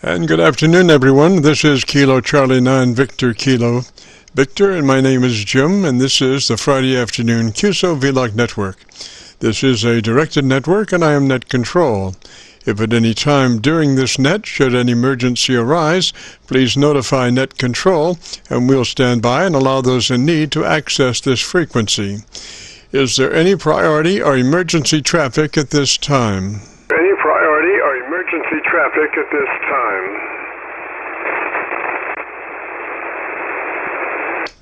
And good afternoon, everyone. This is Kilo Charlie 9 Victor Kilo Victor, and my name is Jim, and this is the Friday afternoon QSO-VLOG network. This is a directed network, and I am net control. If at any time during this net should an emergency arise, please notify net control, and we'll stand by and allow those in need to access this frequency. Is there any priority or emergency traffic at this time? Any priority or emergency traffic at this time?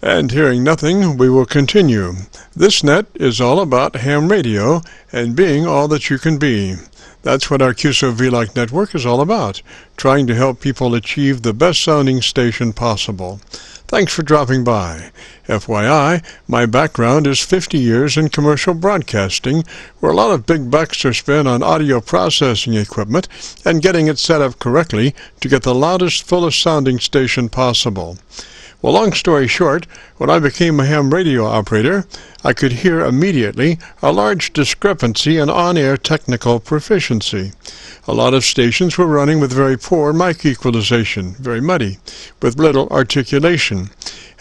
And hearing nothing, we will continue. This net is all about ham radio and being all that you can be. That's what our QSO-VLOG network is all about, trying to help people achieve the best sounding station possible. Thanks for dropping by. FYI, my background is 50 years in commercial broadcasting, where a lot of big bucks are spent on audio processing equipment and getting it set up correctly to get the loudest, fullest sounding station possible. Well, long story short, when I became a ham radio operator, I could hear immediately a large discrepancy in on-air technical proficiency. A lot of stations were running with very poor mic equalization, very muddy, with little articulation.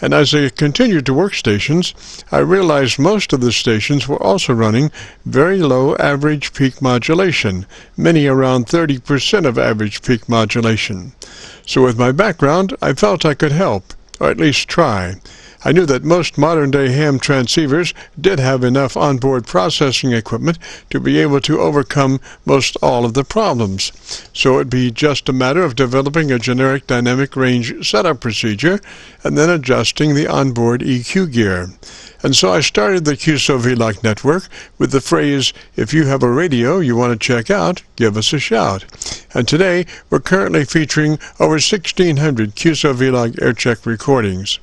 And as I continued to work stations, I realized most of the stations were also running very low average peak modulation, many around 30% of average peak modulation. So with my background, I felt I could help, or at least try. I knew that most modern-day ham transceivers did have enough onboard processing equipment to be able to overcome most all of the problems. So it would be just a matter of developing a generic dynamic range setup procedure and then adjusting the onboard EQ gear. And so I started the QSO-VLOG network with the phrase, if you have a radio you want to check out, give us a shout. And today we're currently featuring over 1,600 QSO-VLOG Aircheck recordings.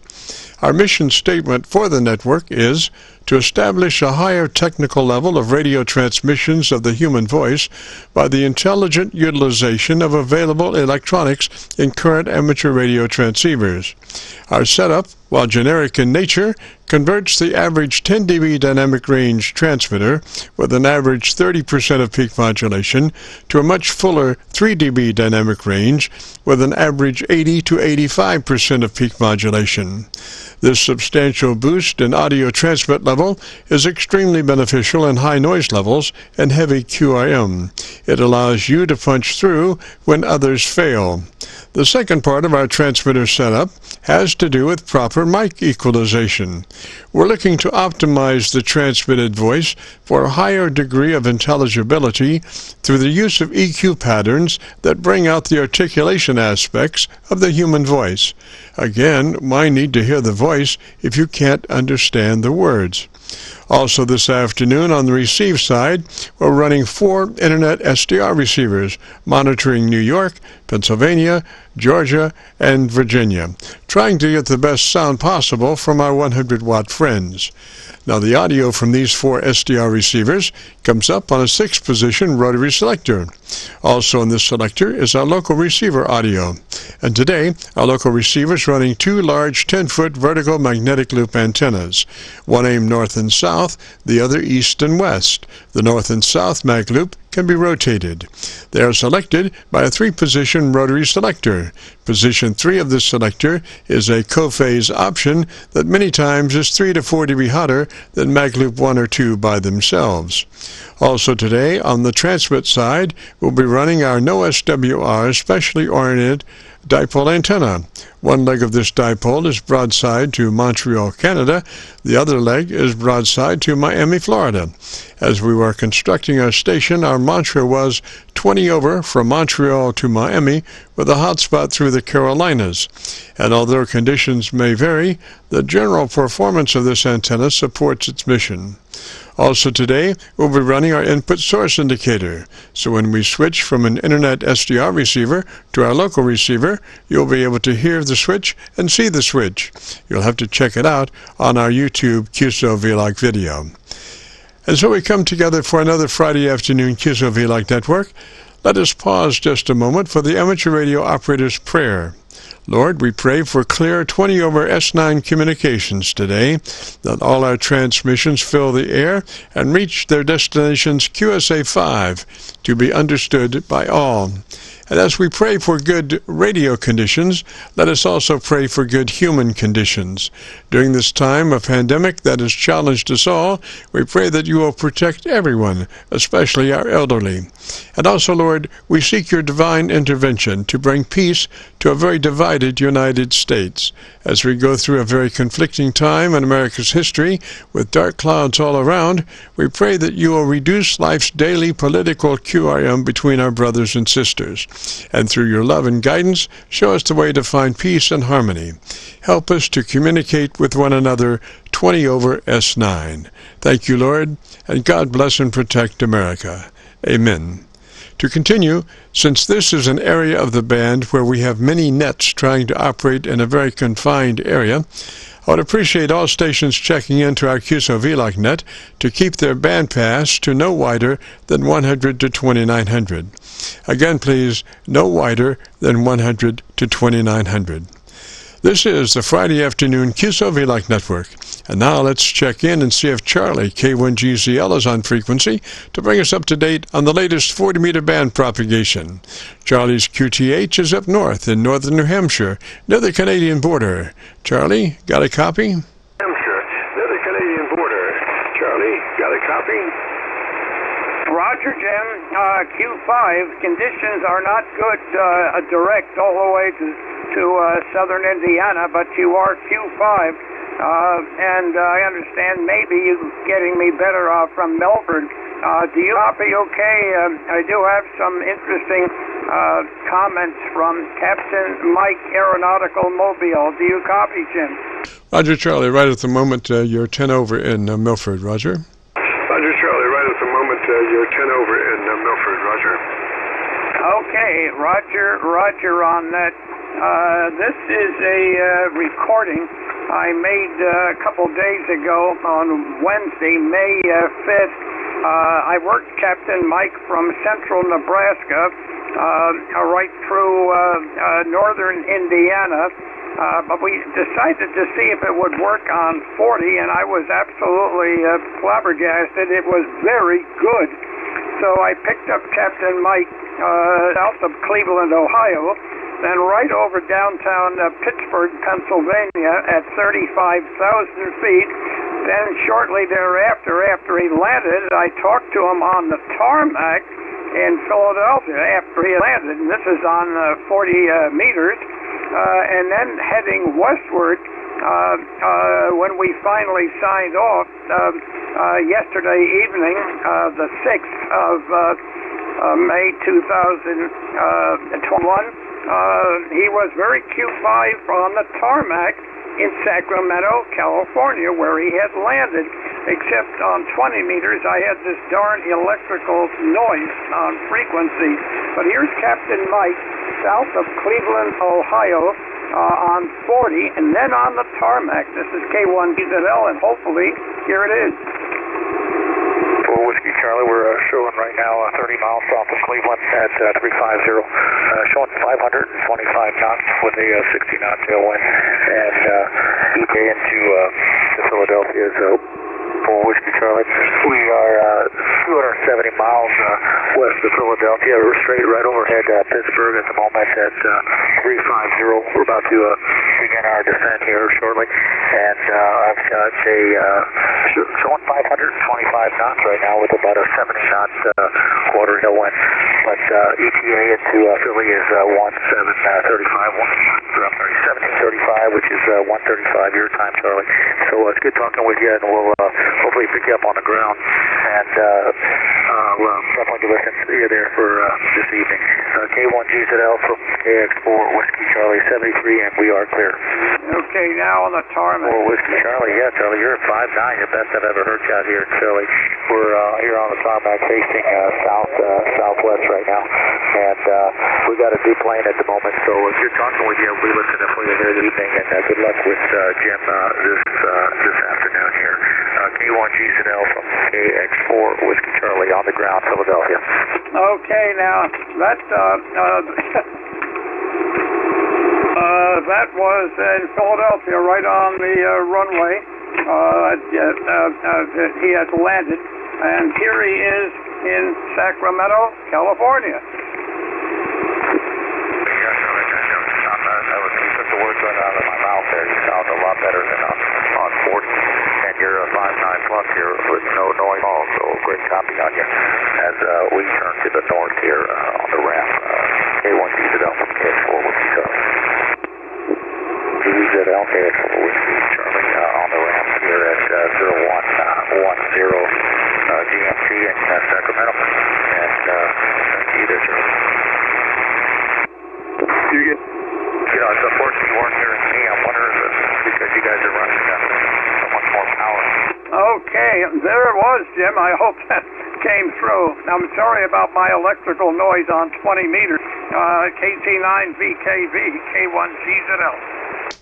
Our mission statement for the network is to establish a higher technical level of radio transmissions of the human voice by the intelligent utilization of available electronics in current amateur radio transceivers. Our setup, while generic in nature, converts the average 10 dB dynamic range transmitter with an average 30% of peak modulation to a much fuller 3 dB dynamic range with an average 80 to 85% of peak modulation. This substantial boost in audio transmit level is extremely beneficial in high noise levels and heavy QRM. It allows you to punch through when others fail. The second part of our transmitter setup has to do with proper mic equalization. We're looking to optimize the transmitted voice for a higher degree of intelligibility through the use of EQ patterns that bring out the articulation aspects of the human voice. Again, why need to hear the voice if you can't understand the words? Also this afternoon on the receive side, we're running 4 Internet SDR receivers, monitoring New York, Pennsylvania, Georgia, and Virginia, trying to get the best sound possible from our 100-watt friends. Now the audio from these 4 SDR receivers comes up on a 6-position rotary selector. Also in this selector is our local receiver audio. And today, our local receiver is running 2 large 10-foot vertical magnetic loop antennas, one aimed north and south, the other east and west. The north and south mag loop can be rotated. They are selected by a 3-position rotary selector. Position 3 of this selector is a co-phase option that many times is 3 to 4 dB hotter than mag loop 1 or 2 by themselves. Also today, on the transmit side, we'll be running our no SWR specially oriented dipole antenna. One leg of this dipole is broadside to Montreal, Canada. The other leg is broadside to Miami, Florida. As we were constructing our station, our mantra was 20 over from Montreal to Miami with a hotspot through the Carolinas. And although conditions may vary, the general performance of this antenna supports its mission. Also today, we'll be running our input source indicator. So when we switch from an Internet SDR receiver to our local receiver, you'll be able to hear the switch and see the switch. You'll have to check it out on our YouTube QSO-VLOG video. And so we come together for another Friday afternoon QSO-VLOG network. Let us pause just a moment for the amateur radio operator's prayer. Lord, we pray for clear 20 over S9 communications today, that all our transmissions fill the air and reach their destinations QSA-5 to be understood by all. And as we pray for good radio conditions, let us also pray for good human conditions. During this time of pandemic that has challenged us all, we pray that you will protect everyone, especially our elderly. And also, Lord, we seek your divine intervention to bring peace to a very divided United States. As we go through a very conflicting time in America's history, with dark clouds all around, we pray that you will reduce life's daily political QRM between our brothers and sisters. And through your love and guidance, show us the way to find peace and harmony. Help us to communicate with one another 20 over S9. Thank you, Lord, and God bless and protect America. Amen. To continue, since this is an area of the band where we have many nets trying to operate in a very confined area, I would appreciate all stations checking into our QSO-VLOG net to keep their bandpass to no wider than 100 to 2900. Again, please, no wider than 100 to 2900. This is the Friday afternoon QSO-VLOG network. And now let's check in and see if Charlie, K1GZL, is on frequency to bring us up to date on the latest 40-meter band propagation. Charlie's QTH is up north in northern New Hampshire, near the Canadian border. Charlie, got a copy? Hampshire, near the Canadian border. Charlie, got a copy? Roger, Jim. Q5, conditions are not good direct all the way to southern Indiana, but you are Q5. And I understand maybe you getting me better from Milford. Do you copy okay? I do have some interesting comments from Captain Mike Aeronautical Mobile. Do you copy, Jim? Roger, Charlie. Right at the moment, you're 10 over in Milford. Roger. Roger, Charlie. Right at the moment, you're 10 over in Milford. Roger. Okay, Roger on that. This is a recording I made a couple days ago on Wednesday, May 5th. I worked Captain Mike from central Nebraska right through northern Indiana, but we decided to see if it would work on 40, and I was absolutely flabbergasted. It was very good. So I picked up Captain Mike south of Cleveland, Ohio, then right over downtown Pittsburgh, Pennsylvania at 35,000 feet. Then shortly thereafter, after he landed, I talked to him on the tarmac in Philadelphia after he landed, and this is on 40 meters. And then heading westward, when we finally signed off yesterday evening, the 6th of May 2021, he was very Q5 on the tarmac in Sacramento, California, where he had landed, except on 20 meters I had this darn electrical noise on frequency. But here's Captain Mike south of Cleveland, Ohio, on 40, and then on the tarmac. This is K1GZL, and hopefully here it is. For Whiskey Charlie, we're showing right now 30 miles south of Cleveland at 350, showing 525 knots with a 60-knot tailwind, and EK into Philadelphia. So for Whiskey Charlie, we are 270 miles west of Philadelphia. We're straight right overhead Pittsburgh at the moment at 350. We're about to begin our descent here shortly, and I've got a showing 525 knots right now with about a 70-knot quarter tailwind. But ETA into Philly is 1735, which is 135 your time, Charlie. So it's good talking with you, and we'll hopefully pick you up on the ground, and definitely give us you there for this evening. K1GZL from KX4 Whiskey Charlie 73, and we are clear. Okay, now on the tarmac. For Whiskey Charlie, yeah, Charlie, you're at 5'9", the best I've ever heard you out here in Philly. We're here on the tarmac facing southwest right now, and we got a deep plane at the moment, so if you're talking with you, we listen for you there this evening, and good luck with Jim this afternoon here. K1GZL from KX4 Whiskey Charlie on the ground, Philadelphia. Okay, now that that was in Philadelphia, right on the runway. He had landed, and here he is in Sacramento, California. copy on you. As we turn to the north here on the ramp, K1GZL from KS4 Whiskey Charlie. GZL KS4 Whiskey Charlie on the ramp here at 0110 GMT in Sacramento. And thank you there, Charlie. It's unfortunate you weren't hearing me. I'm wondering if it's because you guys are running so much more power. Okay, there it was, Jim. I hope that came through. I'm sorry about my electrical noise on 20 meters. KC9VKV, K1GZL.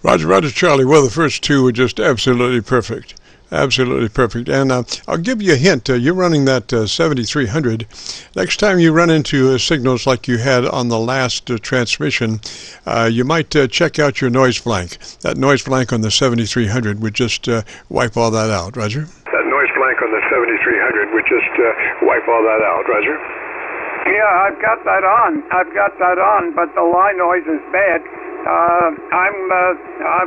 Roger, Charlie. Well, the first two were just absolutely perfect. Absolutely perfect. And I'll give you a hint. You're running that 7300. Next time you run into signals like you had on the last transmission, you might check out your noise blank. That noise blank on the 7300 would just wipe all that out. Roger? That noise blank on the 7300 would just wipe all that out. Roger? Yeah, I've got that on, but the line noise is bad. I'm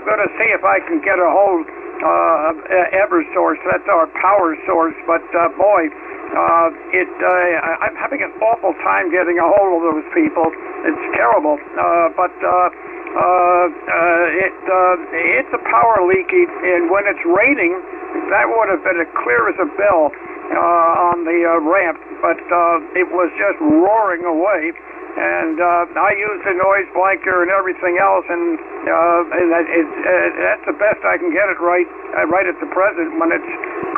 going to see if I can get a hold EverSource. That's our power source, but boy, I'm having an awful time getting a hold of those people. It's terrible, but it's a power leakage, and when it's raining, that would have been as clear as a bell on the ramp, but it was just roaring away. And I use the noise blanker and everything else, and that's the best I can get it right at the present when it's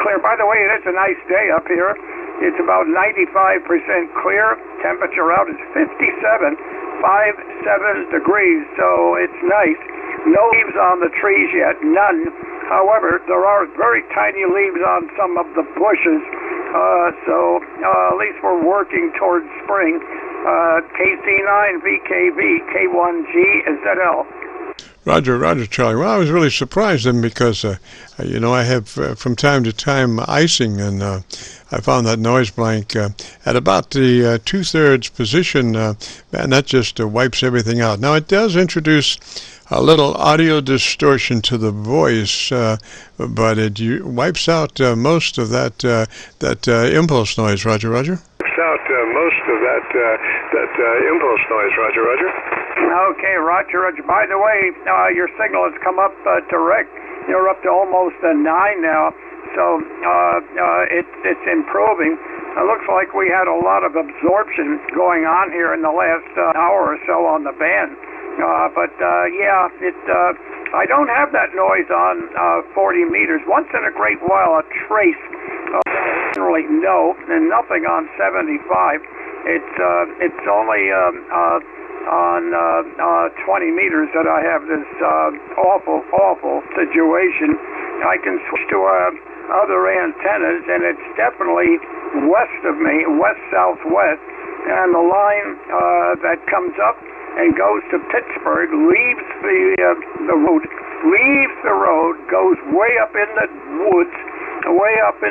clear. By the way, it is a nice day up here. It's about 95% clear. Temperature out is 57 degrees, so it's nice. No leaves on the trees yet, none. However, there are very tiny leaves on some of the bushes, so at least we're working towards spring. KC9VKV, K1GZL. Roger, Charlie. Well, I was really surprised then because, I have from time to time icing, and I found that noise blank at about the 2/3 position. Man, that just wipes everything out. Now, it does introduce a little audio distortion to the voice, but it wipes out most of that impulse noise. Roger. Out most of that impulse noise. Roger. Okay, Roger. By the way, your signal has come up direct. You're up to almost 9 now, so it's improving. It looks like we had a lot of absorption going on here in the last hour or so on the band. I don't have that noise on 40 meters. Once in a great while, a trace. Generally, no, and nothing on 75. It's only on 20 meters that I have this awful situation. I can switch to other antennas, and it's definitely west of me, west-southwest, and the line that comes up and goes to Pittsburgh, leaves the road, goes way up in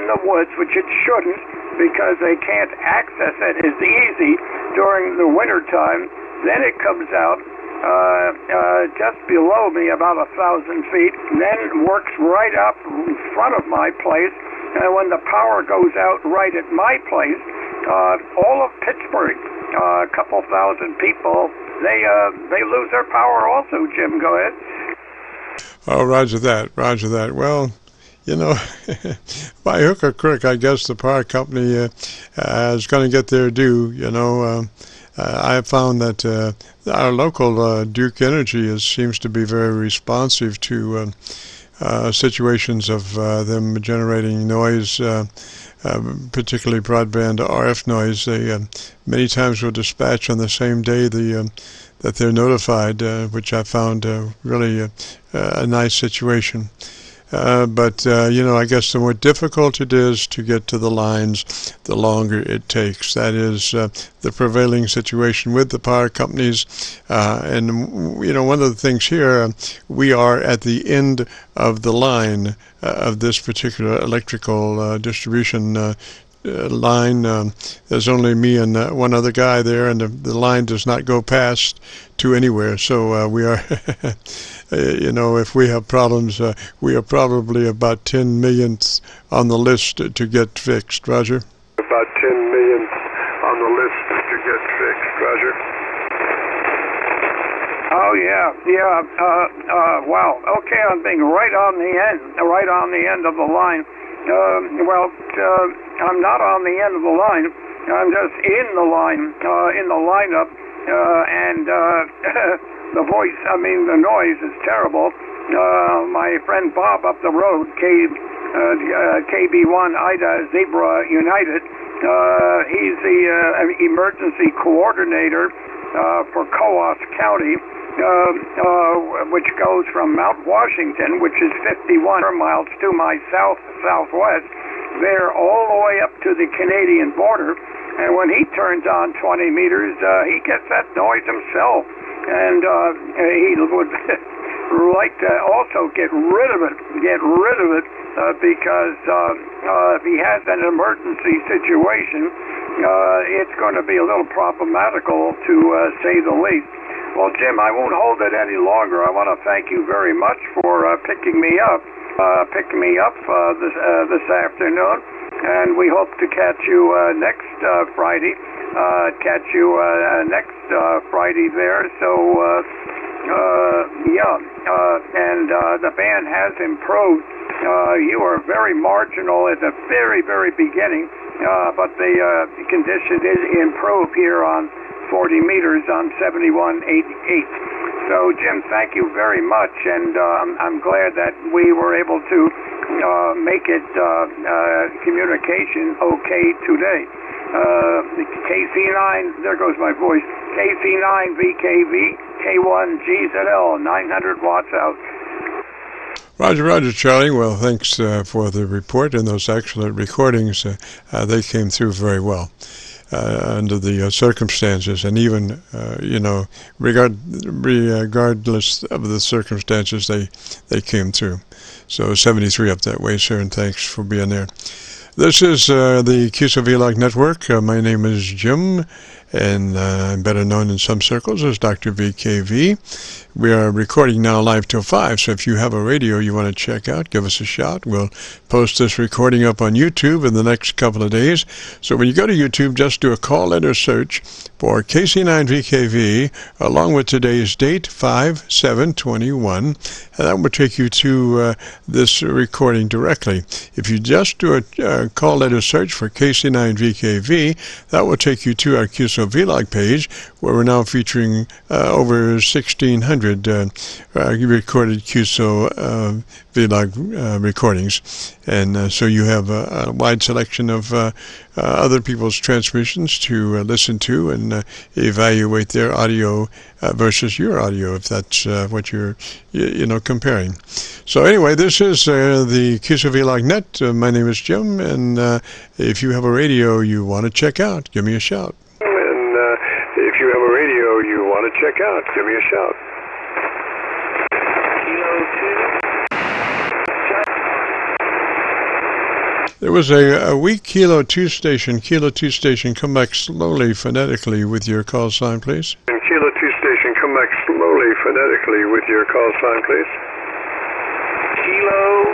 the woods, which it shouldn't, because they can't access it as easy during the winter time. Then it comes out just below me, about 1,000 feet, then works right up in front of my place. And when the power goes out right at my place, all of Pittsburgh, a couple thousand people, they lose their power also. Jim, go ahead. Oh, Roger that. Well, by hook or crook, I guess the power company is going to get their due. I have found that our local Duke Energy seems to be very responsive to situations of them generating noise, particularly broadband RF noise. They many times will dispatch on the same day that they're notified, which I found really a nice situation. But I guess the more difficult it is to get to the lines, the longer it takes. That is the prevailing situation with the power companies. And one of the things here, we are at the end of the line of this particular electrical distribution line. There's only me and one other guy there, and the line does not go past to anywhere. So we are, if we have problems, we are probably about 10 millionths on the list to get fixed. Roger? About 10 Oh yeah. Wow. Okay, I'm being right on the end of the line. I'm not on the end of the line. I'm just in the lineup, and the voice. I mean, the noise is terrible. My friend Bob up the road, KB1 Ida Zebra United. He's the emergency coordinator for Coos County, which goes from Mount Washington, which is 51 miles to my southwest, there all the way up to the Canadian border. And when he turns on 20 meters, he gets that noise himself, and he would like to also get rid of it, because if he has an emergency situation, it's going to be a little problematical, to say the least. Well, Jim, I won't hold it any longer. I want to thank you very much for picking me up this afternoon, and we hope to catch you next Friday. Next Friday there. So and the band has improved. You are very marginal at the very, very beginning, but the condition is improved here on 40 meters on 7188. So, Jim, thank you very much, and I'm glad that we were able to make it communication okay today. KC9, there goes my voice, KC9VKV, K1GZL, 900 watts out. Roger, Charlie. Well, thanks for the report and those excellent recordings. They came through very well under the circumstances, and even, regardless of the circumstances, they came through. So 73 up that way, sir, and thanks for being there. This is the QSO-VLOG Network. My name is Jim, and I'm better known in some circles as Dr. VKV. We are recording now live till 5, so if you have a radio you want to check out, give us a shout. We'll post this recording up on YouTube in the next couple of days. So when you go to YouTube, just do a call letter search for KC9VKV along with today's date, 5/7/21, and that will take you to this recording directly. If you just do a call letter search for KC9VKV, that will take you to our QSO-VLOG page, where we're now featuring over 1,600 recorded QSO-VLOG recordings. And so you have a wide selection of other people's transmissions to listen to and evaluate their audio versus your audio, if that's what you're comparing. So anyway, this is the QSO-VLOG Net. My name is Jim, and if you have a radio you want to check out, give me a shout. And if you have a radio you want to check out, give me a shout. There was a weak Kilo 2 station. Kilo 2 station, come back slowly phonetically with your call sign, please. And Kilo 2 station, come back slowly phonetically with your call sign, please. Kilo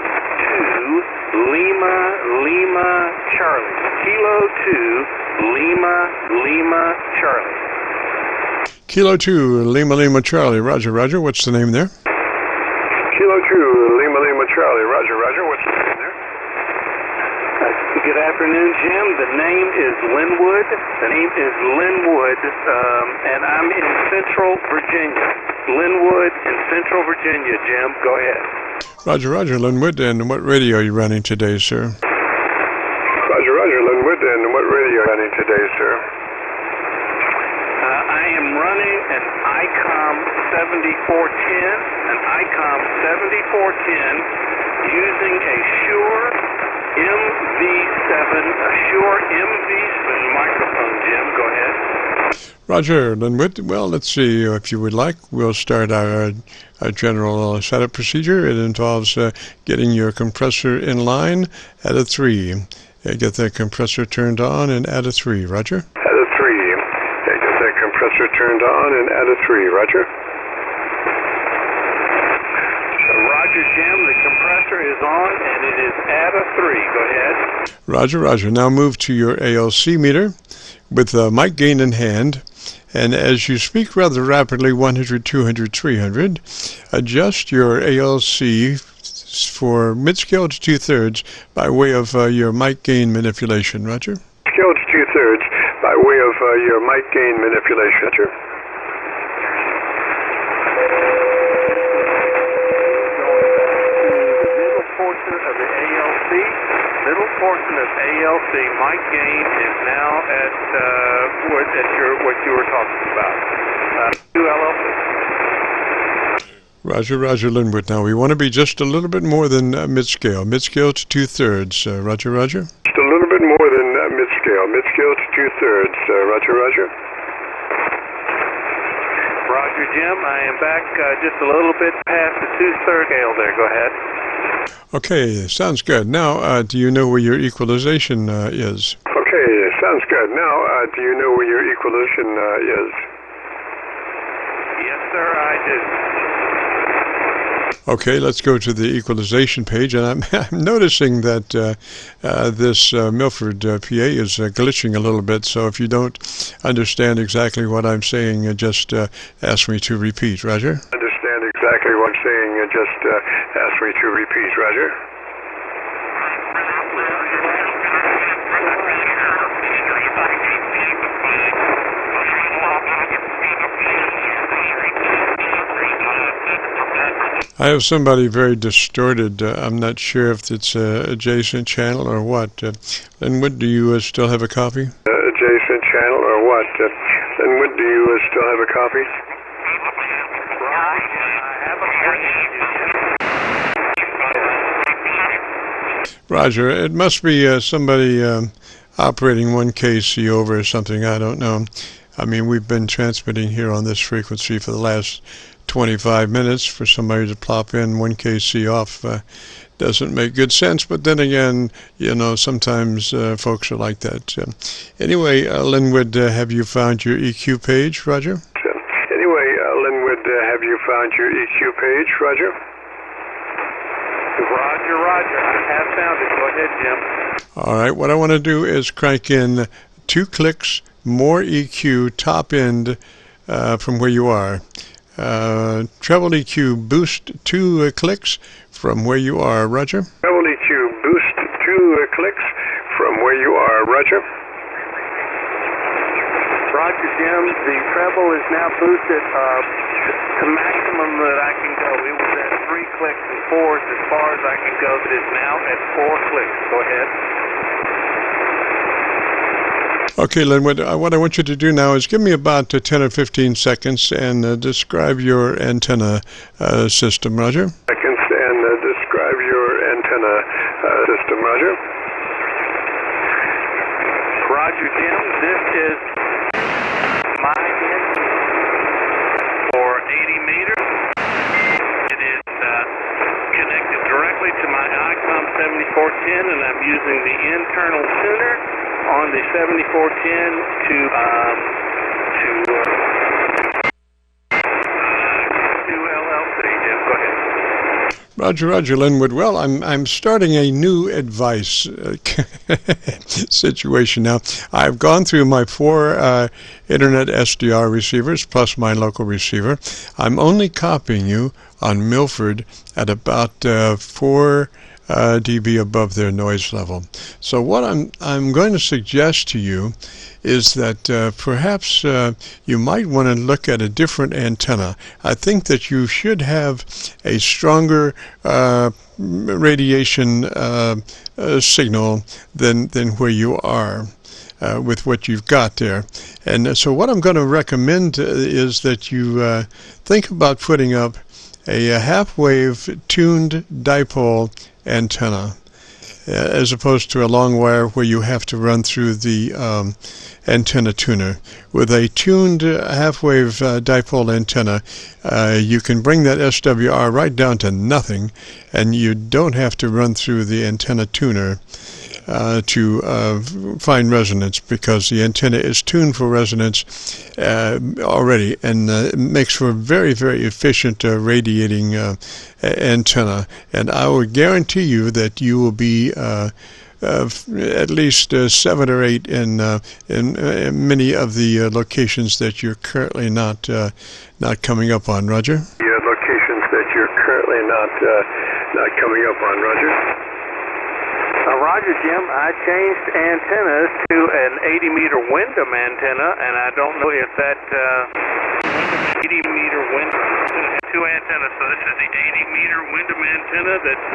2, Lima, Charlie. Kilo 2, Lima, Charlie. Kilo 2, Lima, Charlie. Roger. What's the name there? Kilo 2, Lima, Charlie. Roger. What's the name there? Good afternoon, Jim. The name is Linwood. And I'm in Central Virginia. Linwood in Central Virginia, Jim. Go ahead. Roger, Linwood. And what radio are you running today, sir? Roger, Linwood. And what radio are you running today, sir? I am running an ICOM 7410, using a Shure MV7 microphone, Jim. Go ahead. Roger, Linwood. Well, let's see. If you would like, we'll start our general setup procedure. It involves getting your compressor in line at a 3. Get that compressor turned on and add a 3. Roger? At a 3. Get that compressor turned on and add a 3. Roger? Roger, Jim. The compressor is on and it is at a 3. Go ahead. Roger. Now move to your ALC meter with the mic gain in hand And as you speak rather rapidly, 100, 200, 300, adjust your ALC for mid-scale to 2/3 by way of your mic gain manipulation. Roger? Scale to 2/3 by way of your mic gain manipulation. Roger. Middle portion of ALC, mic gain is now at what you were talking about. 2 LLC. Roger, Linwood. Now we want to be just a little bit more than mid-scale. Mid-scale to 2/3. Roger. Just a little bit more than mid-scale. Mid-scale to 2/3. Roger. Roger, Jim. I am back just a little bit past the 2/3 scale there. Go ahead. Okay, sounds good. Now, do you know where your equalization is? Okay, sounds good. Now, do you know where your equalization is? Yes, sir, I do. Okay, let's go to the equalization page, and I'm noticing that this Milford PA is glitching a little bit, so if you don't understand exactly what I'm saying, just ask me to repeat. Roger? Understand exactly what I'm saying, just ask me to repeat. Roger? I have somebody very distorted. I'm not sure if it's an adjacent channel or what. Linwood, do you still have a copy? Adjacent channel or what? Linwood, do you still have a copy? Roger, it must be somebody operating 1 KC over or something. I don't know. I mean, we've been transmitting here on this frequency for the last 25 minutes. For somebody to plop in 1 KC off doesn't make good sense, but then again, you know, sometimes folks are like that. Anyway, Linwood, have you found your EQ page, Roger? Anyway, Linwood, have you found your EQ page, Roger? Roger, I have found it. Go ahead, Jim. All right, what I want to do is crank in 2 clicks, more EQ, top end from where you are. Treble EQ boost 2 clicks from where you are, Roger. Treble EQ boost 2 clicks from where you are, Roger. Roger, Jim. The treble is now boosted to maximum that I can go. It was at 3 clicks and 4s as far as I can go. It is now at 4 clicks. Go ahead. Okay, Linwood, what I want you to do now is give me about 10 or 15 seconds and describe your antenna system, Roger. Seconds and describe your antenna system, Roger. Roger, Jim. This is my end for 80 meters. It is connected directly to my ICOM 7410, and I'm using the internal tuner on the 7410 to LLC. Jim, go ahead. Roger, Linwood. Well, I'm starting a new advice situation now. I've gone through my 4 internet SDR receivers plus my local receiver. I'm only copying you on Milford at about 4 dB above their noise level. So what I'm going to suggest to you is that perhaps you might want to look at a different antenna. I think that you should have a stronger radiation signal than where you are with what you've got there. And so what I'm going to recommend is that you think about putting up a half-wave tuned dipole antenna, as opposed to a long wire where you have to run through the antenna tuner. With a tuned half-wave dipole antenna, you can bring that SWR right down to nothing, and you don't have to run through the antenna tuner to find resonance, because the antenna is tuned for resonance already, and it makes for a very, very efficient radiating antenna. And I will guarantee you that you will be at least 7 or 8 in many of the locations that you're currently not coming up on, Roger. The locations that you're currently not coming up on, Roger. Roger, Jim. I changed antennas to an 80-meter Wyndham antenna, and I don't know if that 80-meter Wyndham. Two antennas, so this is the 80-meter Wyndham antenna that's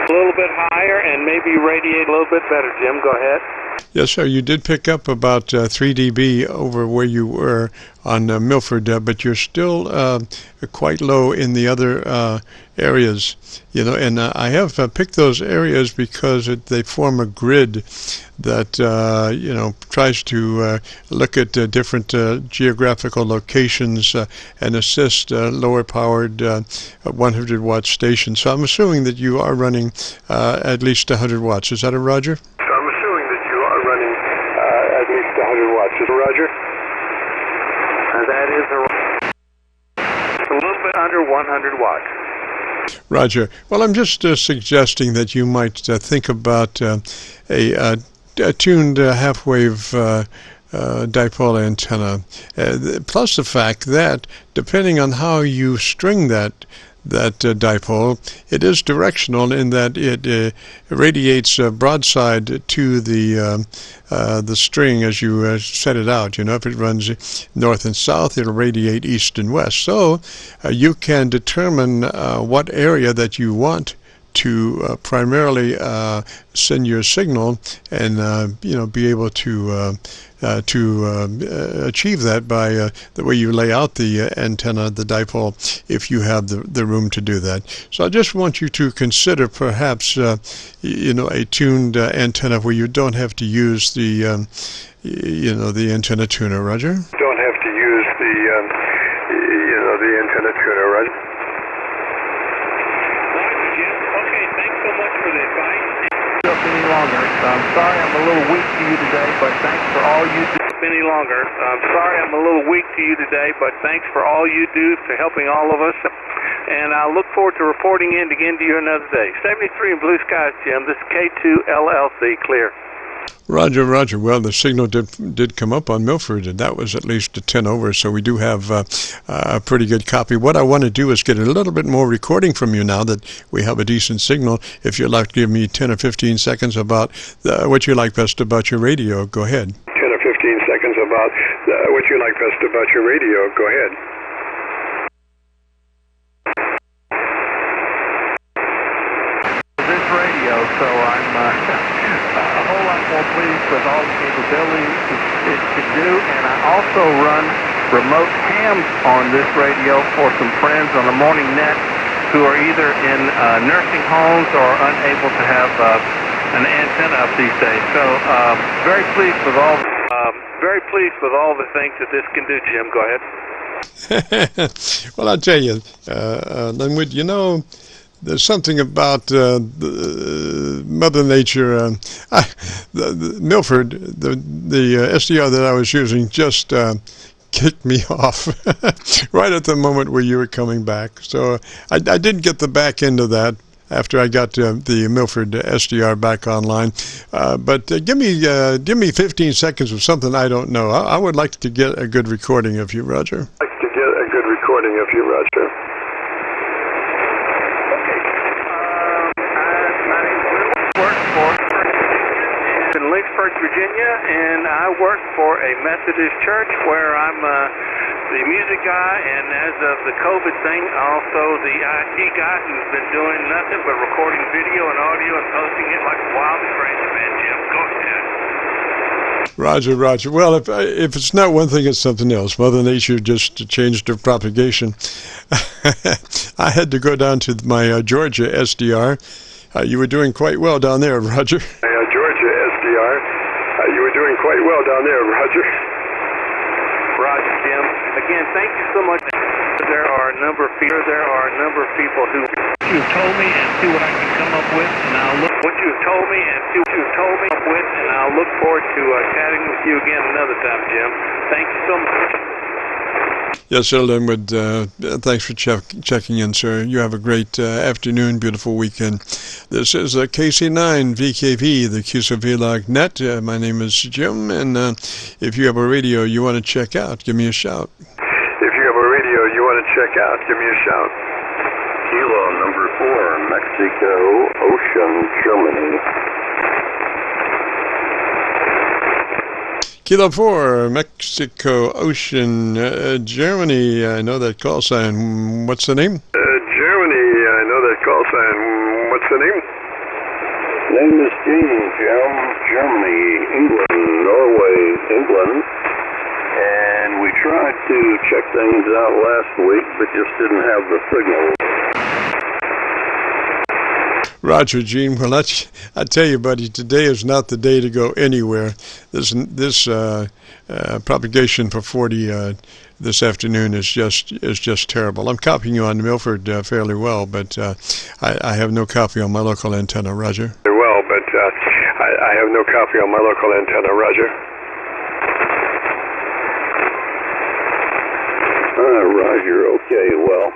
a little bit higher and maybe radiate a little bit better. Jim, go ahead. Yes, sir. You did pick up about 3 dB over where you were on Milford, but you're still quite low in the other areas. You know, and I have picked those areas because they form a grid that you know, tries to look at different geographical locations and assist lower-powered 100-watt stations. So I'm assuming that you are running at least 100 watts. Is that a Roger? Roger? That is a little bit under 100 watts. Roger. Well, I'm just suggesting that you might think about a tuned half-wave dipole antenna, plus the fact that depending on how you string that dipole, it is directional in that it radiates broadside to the string as you set it out. You know, if it runs north and south, it'll radiate east and west. So you can determine what area that you want to primarily send your signal, and you know, be able to achieve that by the way you lay out the antenna, the dipole, if you have the room to do that. So I just want you to consider perhaps you know, a tuned antenna where you don't have to use the you know, the antenna tuner, Roger. Don't have to use the you know, the antenna tuner, Roger. Any longer. I'm sorry I'm a little weak to you today, but thanks for all you do. Any longer. I'm sorry I'm a little weak to you today, but thanks for all you do for helping all of us. And I look forward to reporting in again to you another day. 73 in blue skies, Jim. This is K2LLC, clear. Roger, Roger. Well, the signal did come up on Milford, and that was at least a 10 over, so we do have a pretty good copy. What I want to do is get a little bit more recording from you now that we have a decent signal. If you'd like to give me 10 or 15 seconds about what you like best about your radio, go ahead. 10 or 15 seconds about what you like best about your radio, go ahead. This radio, so I'm a whole lot more pleased with all the capabilities it can do, and I also run remote hams on this radio for some friends on the morning net who are either in nursing homes or unable to have an antenna up these days. So very pleased with all the things that this can do. Jim, go ahead. Well, I'll tell you, Linwood, you know, there's something about Mother Nature. Milford, the SDR that I was using just kicked me off right at the moment where you were coming back. So I didn't get the back end of that after I got the Milford SDR back online. But give me 15 seconds of something I don't know. I would like to get a good recording of you, Roger. Lynchburg, Virginia, and I work for a Methodist church where I'm the music guy, and as of the COVID thing, also the IT guy who's been doing nothing but recording video and audio and posting it like a wild and crazy man. Jim, go ahead. Roger, Roger. Well, if it's not one thing, it's something else. Mother Nature just changed her propagation. I had to go down to my Georgia SDR. You were doing quite well down there, Roger. Roger, Jim. Again, thank you so much. There are a number of people who you've told me and see what I can come up with, and I'll look what you've told me and see what you've told me up with, and I'll look forward to chatting with you again another time, Jim. Thank you so much. Yes, sir, Linwood. Thanks for checking in, sir. You have a great afternoon, beautiful weekend. This is KC9VKV, the QSO-VLOG net. My name is Jim, and if you have a radio you want to check out, give me a shout. If you have a radio you want to check out, give me a shout. Kilo number 4, Mexico, Ocean, Germany. Kilo 4, Mexico, Ocean, Germany. I know that call sign. What's the name? Germany, I know that call sign. What's the name? Name is Gene, Jim. Germany, England, Norway, England. And we tried to check things out last week, but just didn't have the signal. Roger, Gene. Well, I tell you, buddy, today is not the day to go anywhere. This propagation for 40 this afternoon is just terrible. I'm copying you on Milford fairly well, but I have no copy on my local antenna. Roger. Very well, but I have no copy on my local antenna. Roger. Roger. Okay. Well,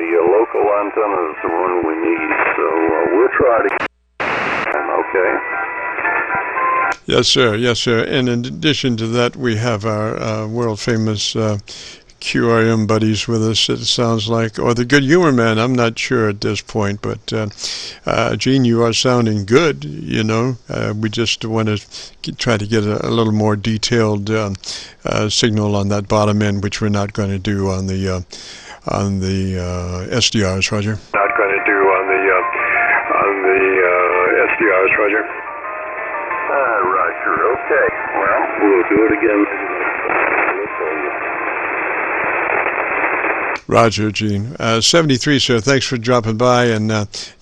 your local antenna is the one we need, so we'll try to get okay? Yes, sir. Yes, sir. And in addition to that, we have our world-famous QRM buddies with us, it sounds like, or the Good Humor Man. I'm not sure at this point, but Gene, you are sounding good, you know. We just want to try to get a little more detailed signal on that bottom end, which we're not going to do on the SDRs, Roger. Not going to do on the SDRs, Roger. Roger. Okay. Well, we'll do it again. Roger, Gene. 73, sir. Thanks for dropping by, and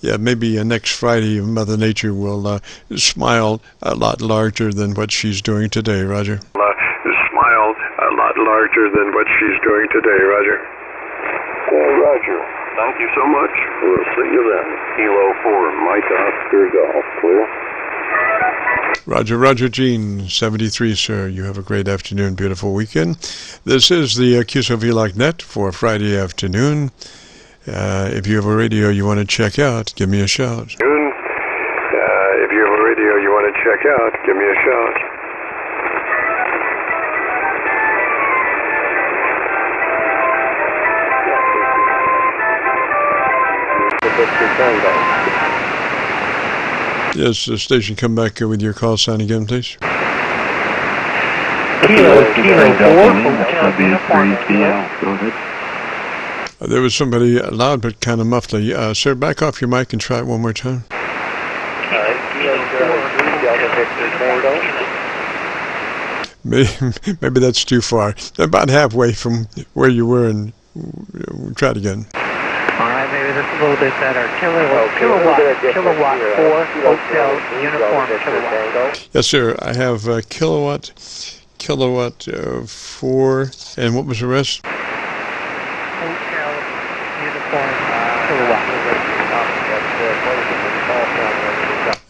yeah, maybe next Friday Mother Nature will smile a lot larger than what she's doing today, Roger. Smile a lot larger than what she's doing today, Roger. Roger. Thank you so much. We'll see you then. Kilo 4, Mike Oscar Golf. Clear? Roger, Roger, Gene. 73, sir. You have a great afternoon, beautiful weekend. This is the QSO-VLOG net for Friday afternoon. If you have a radio you want to check out, give me a shout. If you have a radio you want to check out, give me a shout. Yes, the station, come back with your call sign again, please. Kilo 4, Go ahead. There was somebody loud but kind of muffly. Sir, back off your mic and try it one more time. Maybe that's too far. About halfway from where you were, and try it again. All right, maybe this is a little bit better. Kilowatt 4, Hotel, Uniform, Kilowatt. Yes, sir. I have kilowatt 4, and what was the rest? Hotel, Uniform, Kilowatt.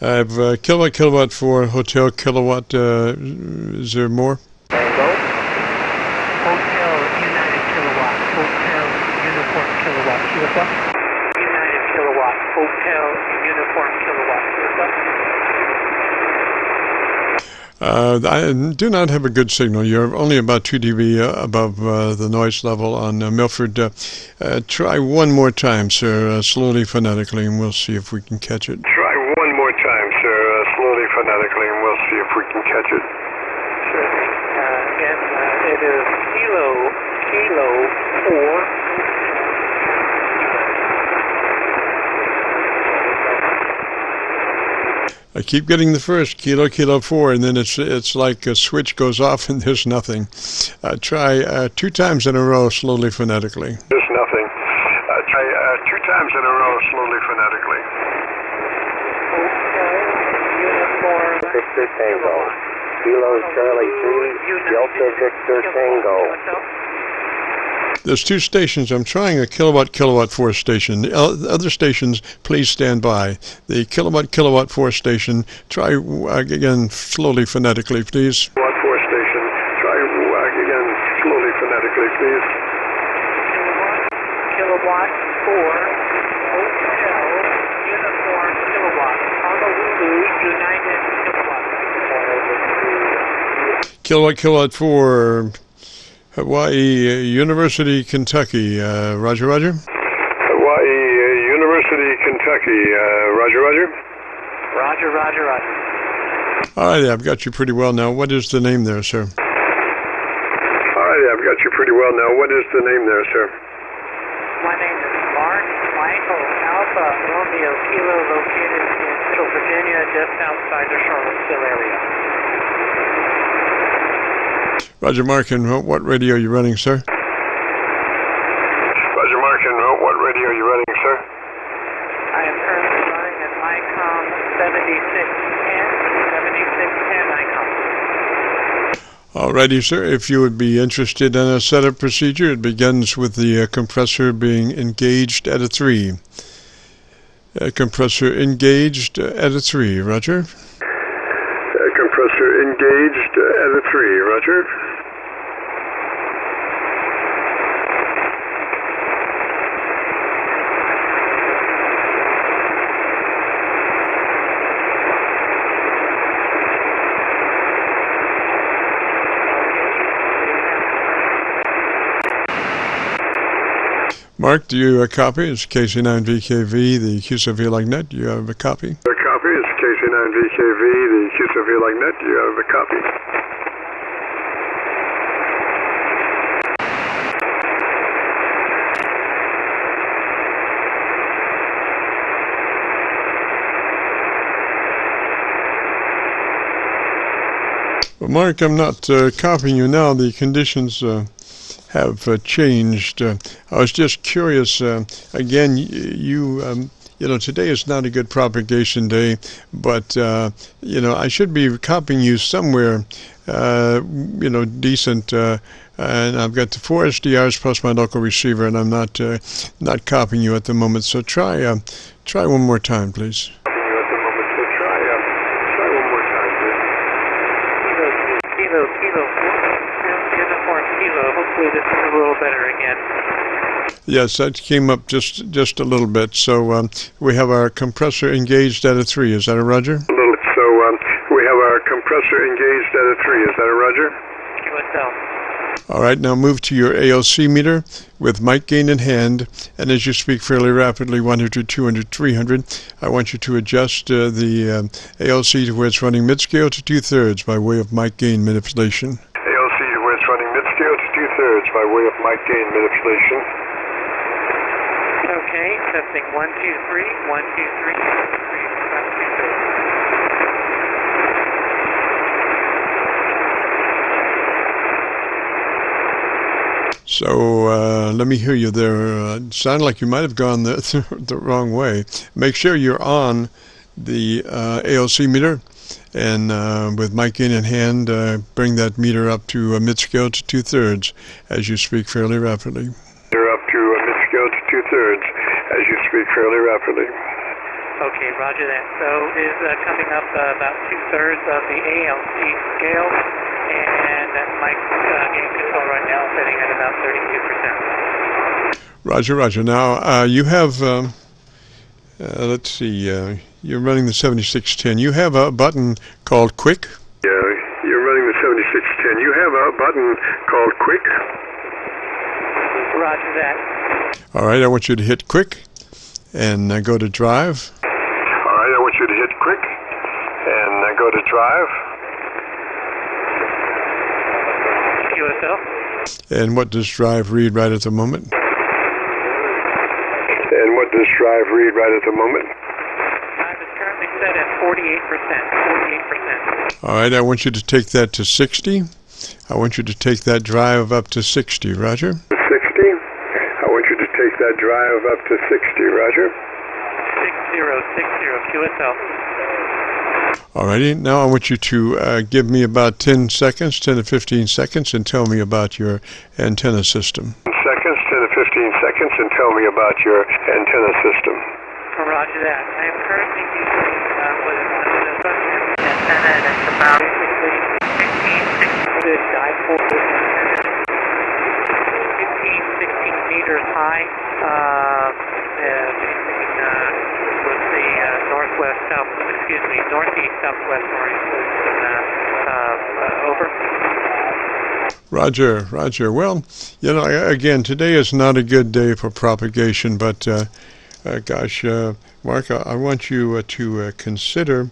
I have kilowatt 4, Hotel, Kilowatt. Is there more? Hotel, United Kilowatt, Hotel, Uniform, Kilowatt, QSO. United Kilowatt, Hotel, Uniform, Kilowatt, QSO. I do not have a good signal. You're only about 2 dB above the noise level on Milford. Try one more time, sir, slowly, phonetically, and we'll see if we can catch it. Try one more time, sir, slowly, phonetically, and we'll see if we can catch it. Sure. Again, it is Kilo 4. I keep getting the first, Kilo 4, and then it's like a switch goes off and there's nothing. Try 2 times in a row, slowly, phonetically. There's nothing. Try 2 times in a row, slowly, phonetically. Uniform. Victor Tango. Kilo Charlie 3, Delta Victor Tango. There's 2 stations. I'm trying a kilowatt 4 station. The other stations, please stand by. The kilowatt 4 station, try again slowly, phonetically, please. Kilowatt 4 station, try again slowly, phonetically, please. Hotel Uniform Kilowatt. Honolulu United Kilowatt. Kilowatt for Hawaii University, Kentucky. Roger, Roger. Hawaii University, Kentucky. Roger, Roger. Roger, roger, roger. All right, I've got you pretty well now. What is the name there, sir? All right, I've got you pretty well now. What is the name there, sir? My name is Mark Michael Alpha Romeo Kilo, located in Central Virginia, just outside the Charlottesville area. Roger, Mark, and what radio are you running, sir? Roger, Mark, and what radio are you running, sir? I am currently running an ICOM 7610 ICOM. All righty, sir. If you would be interested in a setup procedure, it begins with the compressor being engaged at a 3. Compressor engaged at a 3. Roger. Compressor engaged at a 3. Roger. Mark, do you copy? It's KC9VKV, the QSO-VLOG net. Do you have a copy? A copy. It's KC9VKV, the QSO-VLOG net. Do you have a copy? Well, Mark, I'm not copying you now. The conditions have changed. I was just curious. Again, you know, today is not a good propagation day, but you know, I should be copying you somewhere, you know, decent. And I've got the 4 SDRs plus my local receiver, and I'm not copying you at the moment. So try one more time, please. Hopefully this is a little better again. Yes, that came up just a little bit. So we have our compressor engaged at a 3. Is that a Roger? So we have our compressor engaged at a 3. Is that a Roger? QSL. All right, now move to your ALC meter with mic gain in hand, and as you speak fairly rapidly, 100, 200, 300, I want you to adjust the ALC to where it's running mid-scale to 2/3 by way of mic gain manipulation. ALC to where it's running mid-scale to 2/3 by way of mic gain manipulation. Okay, testing 1, 2, 3, 1, 2, 3, 3, 2, 3. So let me hear you there. It sounded like you might have gone the wrong way. Make sure you're on the ALC meter, and with mic gain in hand, bring that meter up to mid-scale to 2/3 as you speak fairly rapidly. You're up to mid-scale to 2/3 as you speak fairly rapidly. Okay, roger that. So is coming up about 2/3 of the ALC scale, and that mic gain control right now sitting at about 32%. Roger, roger. Now you have, let's see, you're running the 7610. You have a button called Quick. Yeah, you're running the 7610. You have a button called Quick. Roger that. All right, I want you to hit Quick and go to Drive. All right, I want you to hit Quick and go to Drive. QSL. And what does Drive read right at the moment? And what does Drive read right at the moment? Drive is currently set at 48%. 48%. All right, I want you to take that to 60. I want you to take that drive up to 60, Roger. 60. I want you to take that drive up to 60, Roger. 6060 QSL. All righty, now I want you to give me about 10 seconds, 10 to 15 seconds, and tell me about your antenna system. 10 to 15 seconds, and tell me about your antenna system. Roger that. I am currently using antenna, and it's about basically 15, 16 meters high. northeast southwest orientation. Over. Roger, Roger. Well, again, today is not a good day for propagation, but gosh, Mark, I want you to consider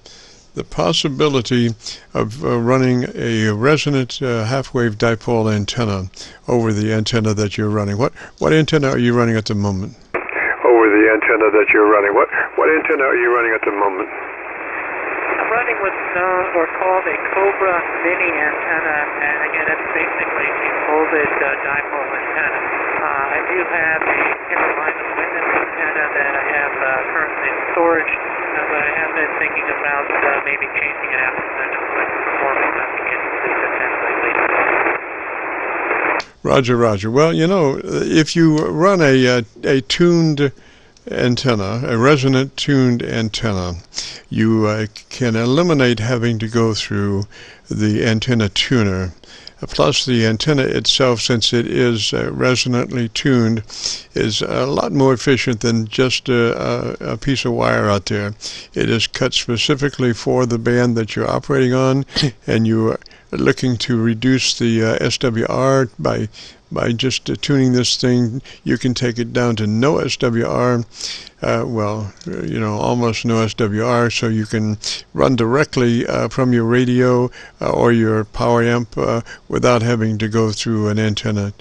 the possibility of running a resonant half-wave dipole antenna over the antenna that you're running. What antenna are you running at the moment? Over the antenna that you're running. What antenna are you running at the moment? I'm running what's known or called a Cobra mini antenna, and again, it's basically a folded dipole antenna. I do have a Carolina witness antenna that I have currently in storage, but I have been thinking about maybe changing it out to Central Performance. I've been getting this antenna lately. Roger, Roger. Well, if you run a tuned antenna, a resonant tuned antenna, you can eliminate having to go through the antenna tuner. Plus, the antenna itself, since it is resonantly tuned, is a lot more efficient than just a piece of wire out there. It is cut specifically for the band that you're operating on, and you are looking to reduce the SWR by just tuning this thing. You can take it down to no SWR, almost no SWR, so you can run directly from your radio or your power amp without having to go through an antenna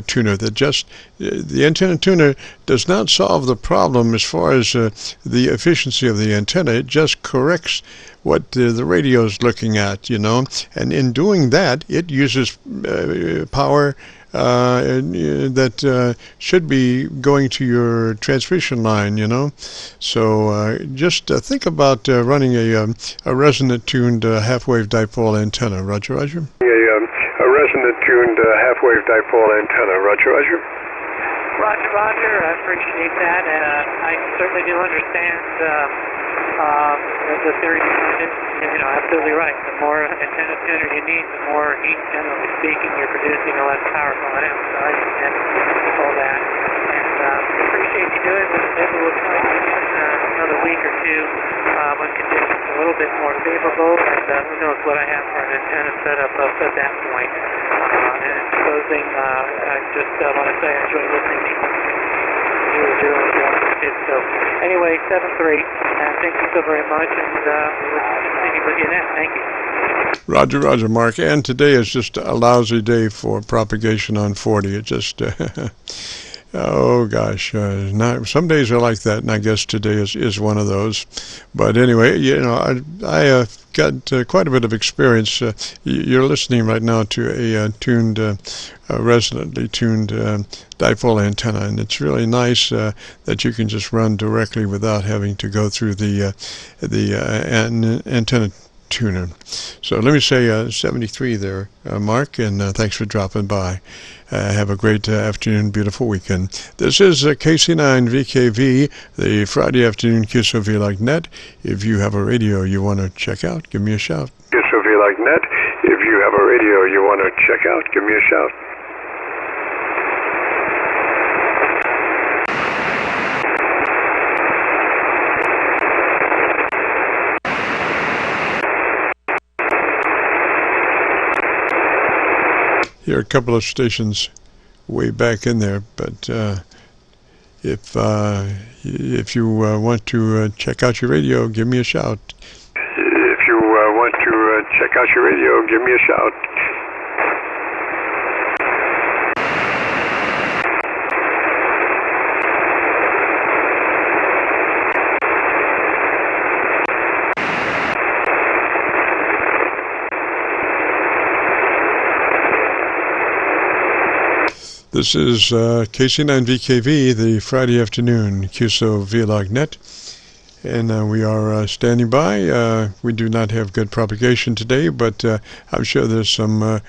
tuner. The antenna tuner does not solve the problem as far as the efficiency of the antenna. It just corrects what the radio is looking at, and in doing that, it uses power that should be going to your transmission line, So just think about running a resonant tuned half-wave dipole antenna. Roger, Roger? A resonant tuned half-wave dipole antenna. Roger, Roger? Roger, Roger. I appreciate that, and I certainly do understand the theory behind it. Absolutely right. The more antenna tuner you need, the more heat, generally speaking, you're producing a less powerful amp. So I understand all that. And appreciate you doing it. Maybe we'll try it again another week or two when conditions are a little bit more favorable. And who knows what I have for an antenna setup up at that point. And in closing, I just want to say I enjoy listening to you were doing it. So anyway, 7-3, and thank you so very much, and we'll continue with you then. Thank you. Roger, Roger, Mark. And today is just a lousy day for propagation on 40. It just, oh gosh, some days are like that, and I guess today is one of those. But anyway, I got quite a bit of experience. You're listening right now to a tuned, resonantly tuned dipole antenna, and it's really nice that you can just run directly without having to go through the antenna tuner. So let me say 73 there, Mark, and thanks for dropping by. Have a great afternoon, beautiful weekend. This is KC9VKV, the Friday afternoon QSO-VLOG net. If you have a radio you want to check out, give me a shout. QSO-VLOG net. If you have a radio you want to check out, give me a shout. Here are a couple of stations way back in there, but if you want to check out your radio, give me a shout. If you want to check out your radio, give me a shout. This is KC9VKV, the Friday afternoon QSO-VLOG net, and we are standing by. We do not have good propagation today, but I'm sure there's some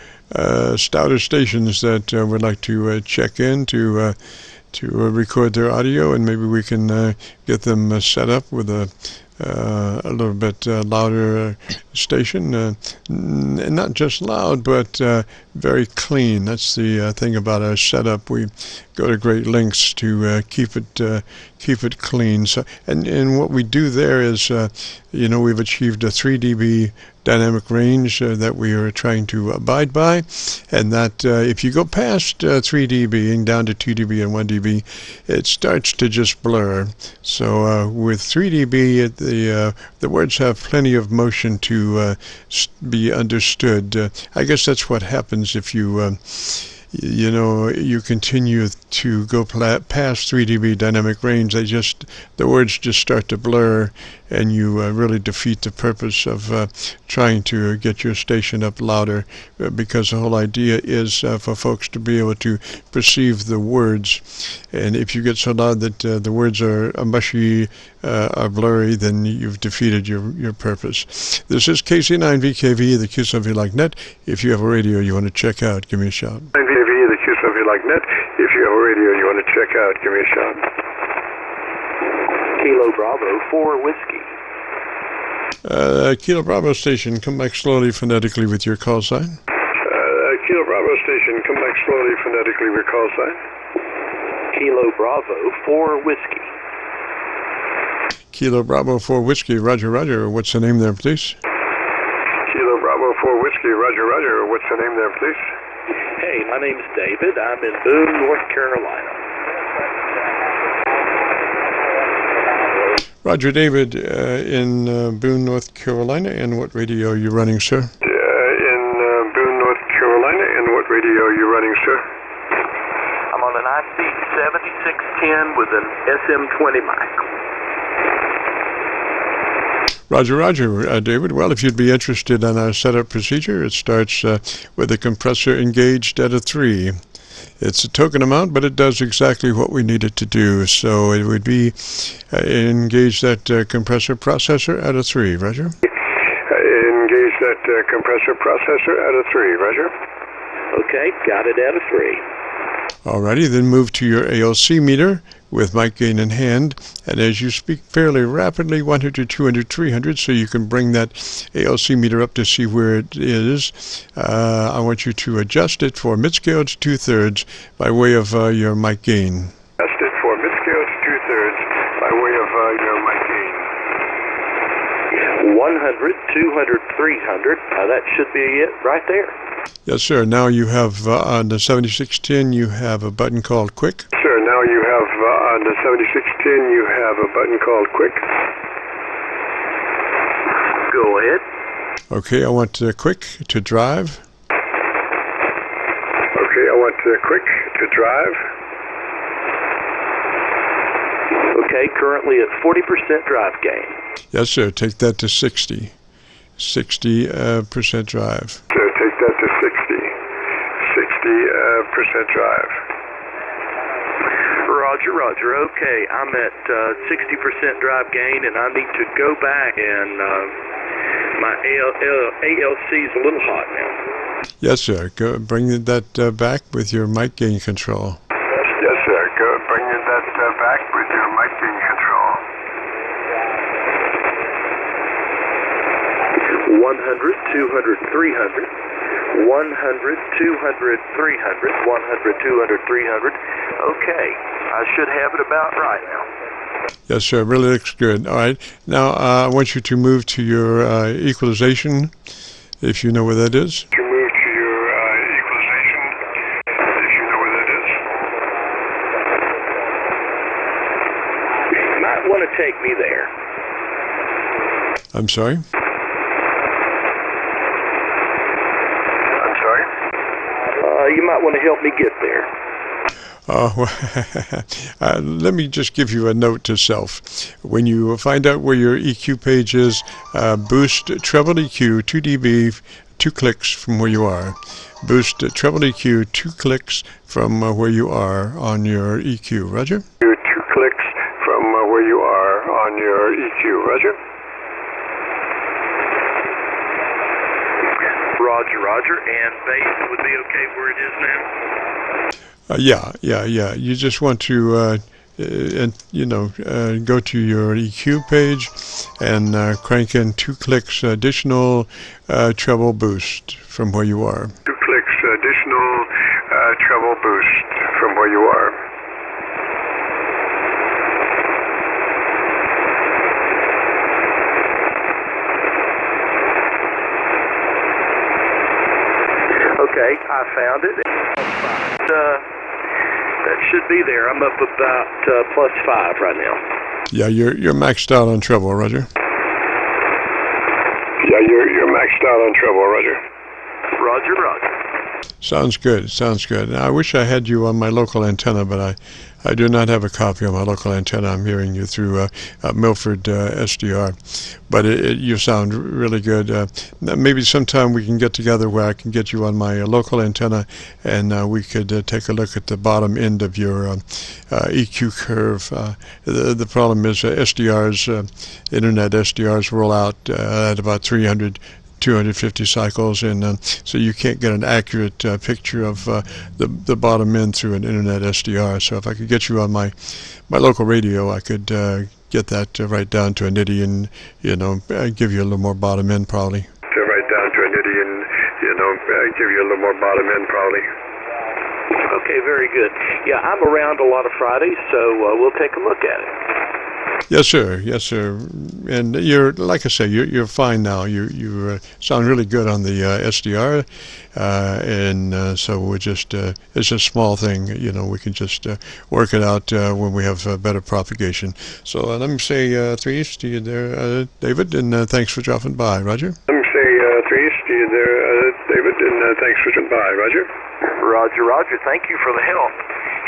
stouter stations that would like to check in to record their audio, and maybe we can get them set up with a a little bit louder station. Not just loud, but very clean. That's the thing about our setup. We go to great lengths to keep it clean. So, and what we do there is, we've achieved a 3 dB dynamic range that we are trying to abide by, and that if you go past 3 dB and down to 2 dB and 1 dB, it starts to just blur. So with 3 dB, the words have plenty of motion to be understood. I guess that's what happens if you you continue to go past 3 dB dynamic range. The words just start to blur, and you really defeat the purpose of trying to get your station up louder, because the whole idea is for folks to be able to perceive the words. And if you get so loud that the words are mushy, are blurry, then you've defeated your purpose. This is KC9VKV, the QSO-VLOG net. If you have a radio you want to check out, give me a shout. KV, the QSO-VLOG net. If you have a radio you want to check out, give me a shout. Kilo Bravo 4 Whiskey. Kilo Bravo station, come back slowly phonetically with your call sign. Kilo Bravo station, come back slowly phonetically with your call sign. Kilo Bravo 4 Whiskey. Kilo Bravo 4 Whiskey, Roger, Roger. What's the name there, please? Kilo Bravo 4 Whiskey, Roger, Roger. What's the name there, please? Hey, my name's David. I'm in Boone, North Carolina. Roger, David, in Boone, North Carolina. And what radio are you running, sir? In Boone, North Carolina. And what radio are you running, sir? I'm on an IC 7610 with an SM20 mic. Roger, Roger, David. Well, if you'd be interested in our setup procedure, it starts with the compressor engaged at a 3. It's a token amount, but it does exactly what we need it to do. So it would be engage that compressor processor at a 3, Roger. Engage that compressor processor at a 3, Roger. Okay, got it at a 3. Alrighty, then move to your ALC meter with mic gain in hand, and as you speak fairly rapidly, 100, 200, 300, so you can bring that ALC meter up to see where it is. I want you to adjust it for mid-scale to 2/3 by way of your mic gain. Adjust it for mid-scale to 2/3 by way of your mic gain. 100, 200, 300. That should be it right there. Yes, sir. Now you have on the 7610, you have a button called Quick. Sir, now you have on the 7610, you have a button called Quick. Go ahead. Okay, I want Quick to drive. Okay, I want Quick to drive. Okay, currently at 40% drive gain. Yes, sir. Take that to 60. 60% drive. Sir, take that to 60% drive. Roger, Roger. Okay, I'm at 60% drive gain, and I need to go back, and my ALC is a little hot now. Yes, sir. Go bring that back with your mic gain control. Yes, sir. Go bring that back with your mic gain control. 100, 200, 300. 100, 200, 300. 100, 200, 300. Okay, I should have it about right now. Yes, sir. Really looks good. All right. Now, I want you to move to your equalization, if you know where that is. You move to your equalization, if you know where that is. You might want to take me there. I'm sorry? You might want to help me get there. Let me just give you a note to self. When you find out where your EQ page is, boost treble EQ 2 dB, 2 clicks from where you are. Boost treble EQ 2 clicks from where you are on your EQ. Roger? 2 clicks from where you are on your EQ. Roger? Roger, Roger, and bass would be okay where it is now? Yeah. You just want to and go to your EQ page and crank in 2 clicks additional treble boost from where you are. 2 clicks additional treble boost from where you are. Okay, I found it. That should be there. I'm up about +5 right now. Yeah, you're maxed out on treble, Roger. Yeah, you're maxed out on treble, Roger. Roger, roger. Sounds good. Now, I wish I had you on my local antenna, but I do not have a copy of my local antenna. I'm hearing you through Milford SDR. But you sound really good. Maybe sometime we can get together where I can get you on my local antenna, and we could take a look at the bottom end of your EQ curve. The problem is SDRs, internet SDRs roll out at about 250 cycles, and so you can't get an accurate picture of the bottom end through an internet SDR. So if I could get you on my local radio, I could get that right down to a nitty and give you a little more bottom end probably. Right down to a nitty and give you a little more bottom end probably. Okay, very good. Yeah, I'm around a lot of Fridays, so we'll take a look at it. Yes, sir. And you're, like I say, you're fine now. You sound really good on the SDR, and so we're just it's a small thing. We can just work it out when we have better propagation. So let me say 3 East to you there, David, and thanks for dropping by, Roger. Let me say 3 East to you there, David, and thanks for dropping by, Roger. Roger. Thank you for the help.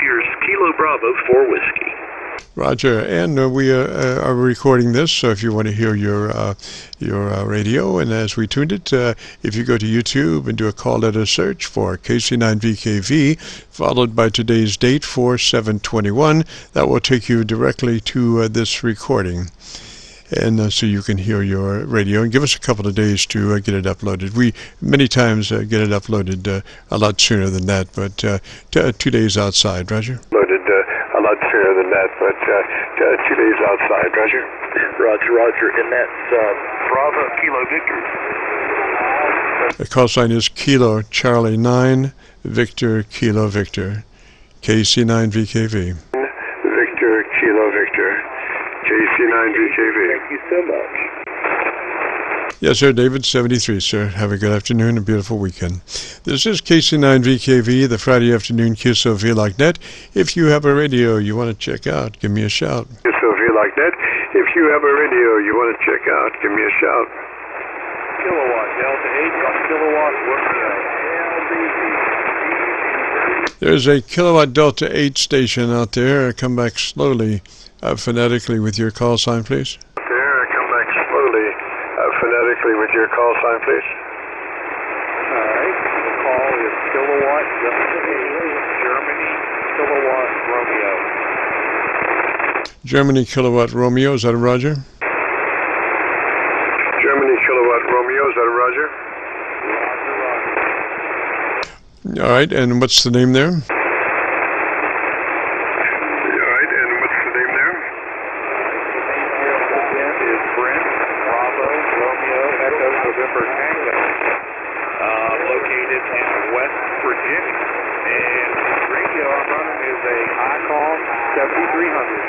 Here's Kilo Bravo 4 Whiskey. Roger, and we are recording this, so if you want to hear your radio, and as we tuned it, if you go to YouTube and do a call letter search for KC9VKV, followed by today's date, 4/7/21, that will take you directly to this recording. And so you can hear your radio, and give us a couple of days to get it uploaded. We many times get it uploaded a lot sooner than that, but 2 days outside, Roger. Loaded a lot sooner than that, but 2 days outside, Roger. Roger, and that's Bravo Kilo Victor. The call sign is Kilo Charlie 9 Victor Kilo Victor, KC9VKV. Victor Kilo Victor, KC9VKV. Thank you so much. Yes, sir, David, 73, sir. Have a good afternoon and beautiful weekend. This is KC9VKV, the Friday afternoon QSO-VLOG net. If you have a radio you want to check out, give me a shout. QSO-VLOG net. If you have a radio you want to check out, give me a shout. Kilowatt Delta 8 kilowatt Romeo. There's a Kilowatt Delta 8 station out there. Come back slowly, phonetically with your call sign, please. Phonetically with your call sign, please. All right. The call is Kilowatt Delta 8, Germany Kilowatt Romeo. Germany Kilowatt Romeo, is that a Roger? Germany Kilowatt Romeo, is that a Roger? Roger. All right, and what's the name there? Located in West Virginia, and the radio I'm running is a iCall 7300.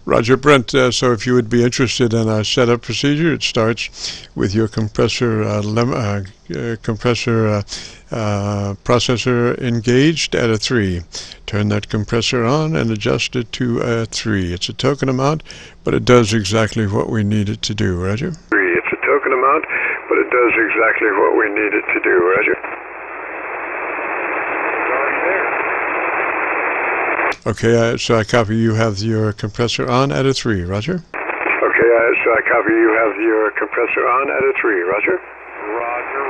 Roger, Brent, so if you would be interested in our setup procedure, it starts with your processor engaged at a 3. Turn that compressor on and adjust it to a 3. It's a token amount, but it does exactly what we need it to do, Roger. It's a token amount, but it does exactly what we need it to do, Roger. Okay, so I copy you have your compressor on at a 3, Roger. Okay, so I copy you have your compressor on at a 3, Roger. Roger.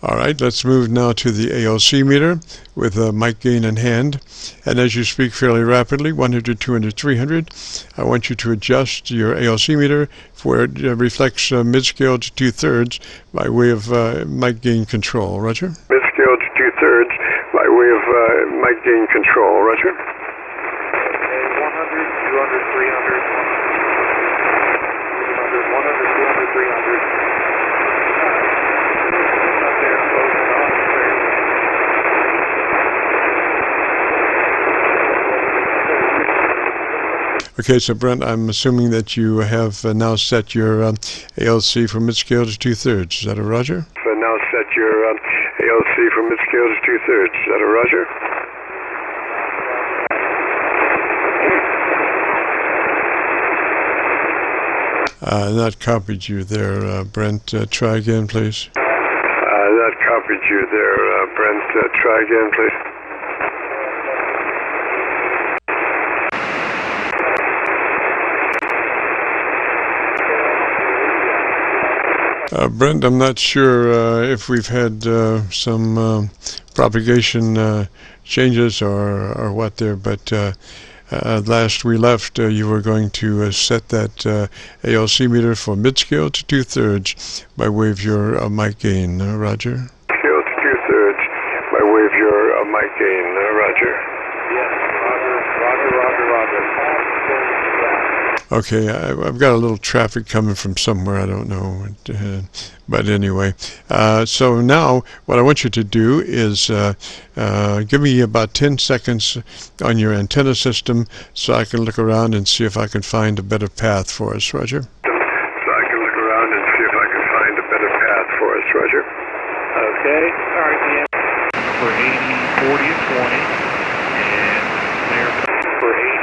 All right, let's move now to the ALC meter with mic gain in hand. And as you speak fairly rapidly, 100, 200, 300, I want you to adjust your ALC meter where it reflects mid-scale to 2/3 by way of mic gain control. Roger? Mid-scale to 2/3 by way of mic gain control, roger. 100, 200, 300, 100, 200, 300. Up there, closing off. Okay, so Brent, I'm assuming that you have now set your ALC from mid-scale to 2/3. Is that a roger? Now set your ALC from mid-scale to 2/3. Is that a roger? That copied you there, Brent. Try again, please. That copied you there, Brent. Try again, please. Brent, I'm not sure if we've had some propagation changes or what there, but last we left, you were going to set that ALC meter for mid-scale to 2/3 by way of your mic gain, Roger. Scale to 2/3 by way of your mic gain, Roger. Yes, Roger. Okay, I've got a little traffic coming from somewhere, I don't know, but anyway. So now what I want you to do is give me about 10 seconds on your antenna system so I can look around and see if I can find a better path for us, Roger. So I can look around and see if I can find a better path for us, Roger. Okay, all right, yeah. For 80, 40, and 20, and there for 80.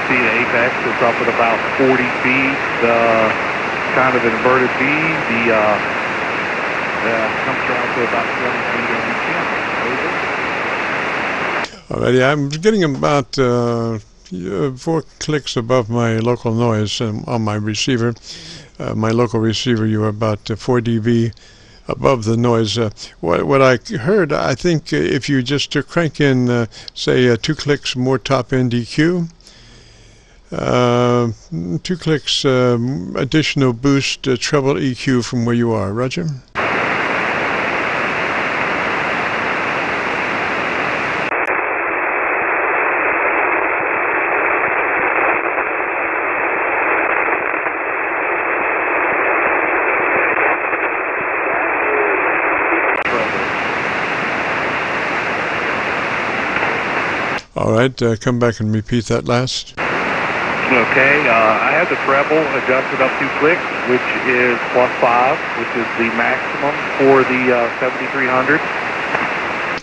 See the apex is up at about 40 feet, the kind of inverted V, comes down to about 20 feet on each end. Over. Alrighty, I'm getting about 4 clicks above my local noise on my receiver. My local receiver, you are about 4 dB above the noise. What I heard, I think if you just crank in, say, 2 clicks more top-end EQ, 2 clicks additional boost treble EQ from where you are, Roger. All right, come back and repeat that last. Okay, I have the treble adjusted up 2 clicks, which is +5, which is the maximum for the 7300.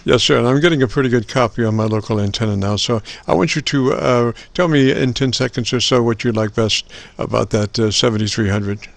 Yes, sir, and I'm getting a pretty good copy on my local antenna now, so I want you to tell me in 10 seconds or so what you'd like best about that 7300.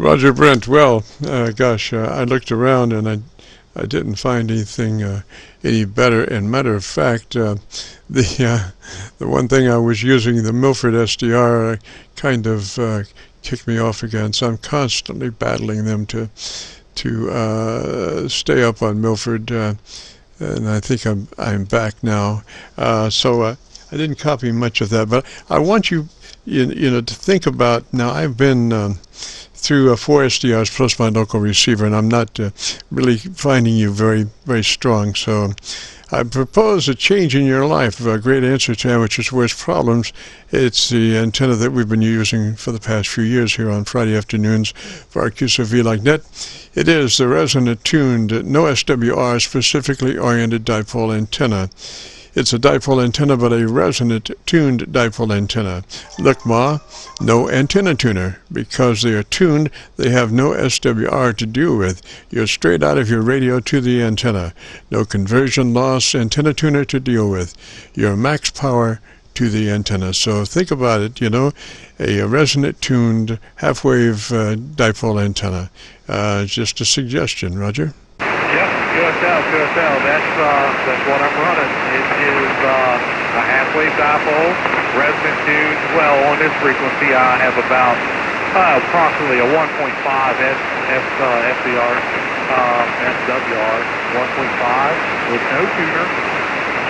Roger, Brent. Well, gosh, I looked around and I didn't find anything any better. And matter of fact, the one thing I was using, the Milford SDR, kind of kicked me off again. So I'm constantly battling them to stay up on Milford, and I think I'm back now. So I didn't copy much of that, but I want you to think about. Now I've been through 4 SDRs plus my local receiver, and I'm not really finding you very, very strong. So I propose a change in your life. A great answer to Amateur's Worst Problems. It's the antenna that we've been using for the past few years here on Friday afternoons for our QSO-VLOG net. It is the resonant tuned, no SWR, specifically oriented dipole antenna. It's a dipole antenna, but a resonant tuned dipole antenna. Look, Ma, no antenna tuner. Because they are tuned, they have no SWR to deal with. You're straight out of your radio to the antenna. No conversion loss antenna tuner to deal with. You're max power to the antenna. So think about it, you know, a resonant tuned half-wave dipole antenna. Just a suggestion, Roger. Yep, QSL, that's what I'm running. It is a half-wave dipole, resonant tuned. Well, on this frequency I have about approximately a 1.5 SWR, 1.5 with no tuner,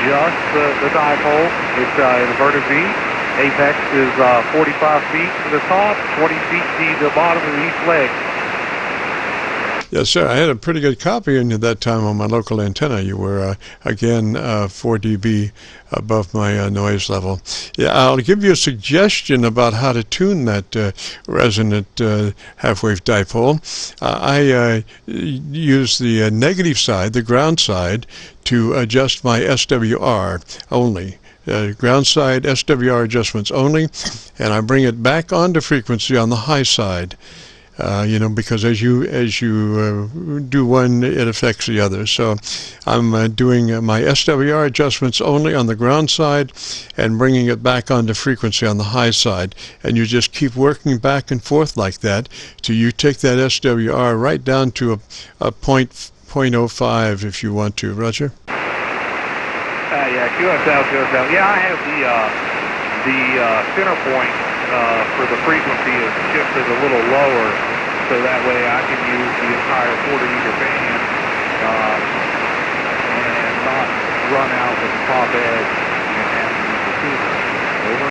just the dipole. It's inverted V. Apex is 45 feet to the top, 20 feet to the bottom of each leg. Yes, sir. I had a pretty good copy in at that time on my local antenna. You were, again, 4 dB above my noise level. Yeah, I'll give you a suggestion about how to tune that resonant half-wave dipole. I use the negative side, the ground side, to adjust my SWR only. Ground side SWR adjustments only, and I bring it back onto frequency on the high side. You know, because as you do one, it affects the other. So I'm doing my SWR adjustments only on the ground side and bringing it back onto frequency on the high side. And you just keep working back and forth like that till you take that SWR right down to a 0.05 if you want to. Roger? Yeah, QSL. Yeah, I have the center point for the frequency is shifted a little lower, so that way I can use the entire quarter-meter band and not run out with the top edge and have to use the tuner. Over.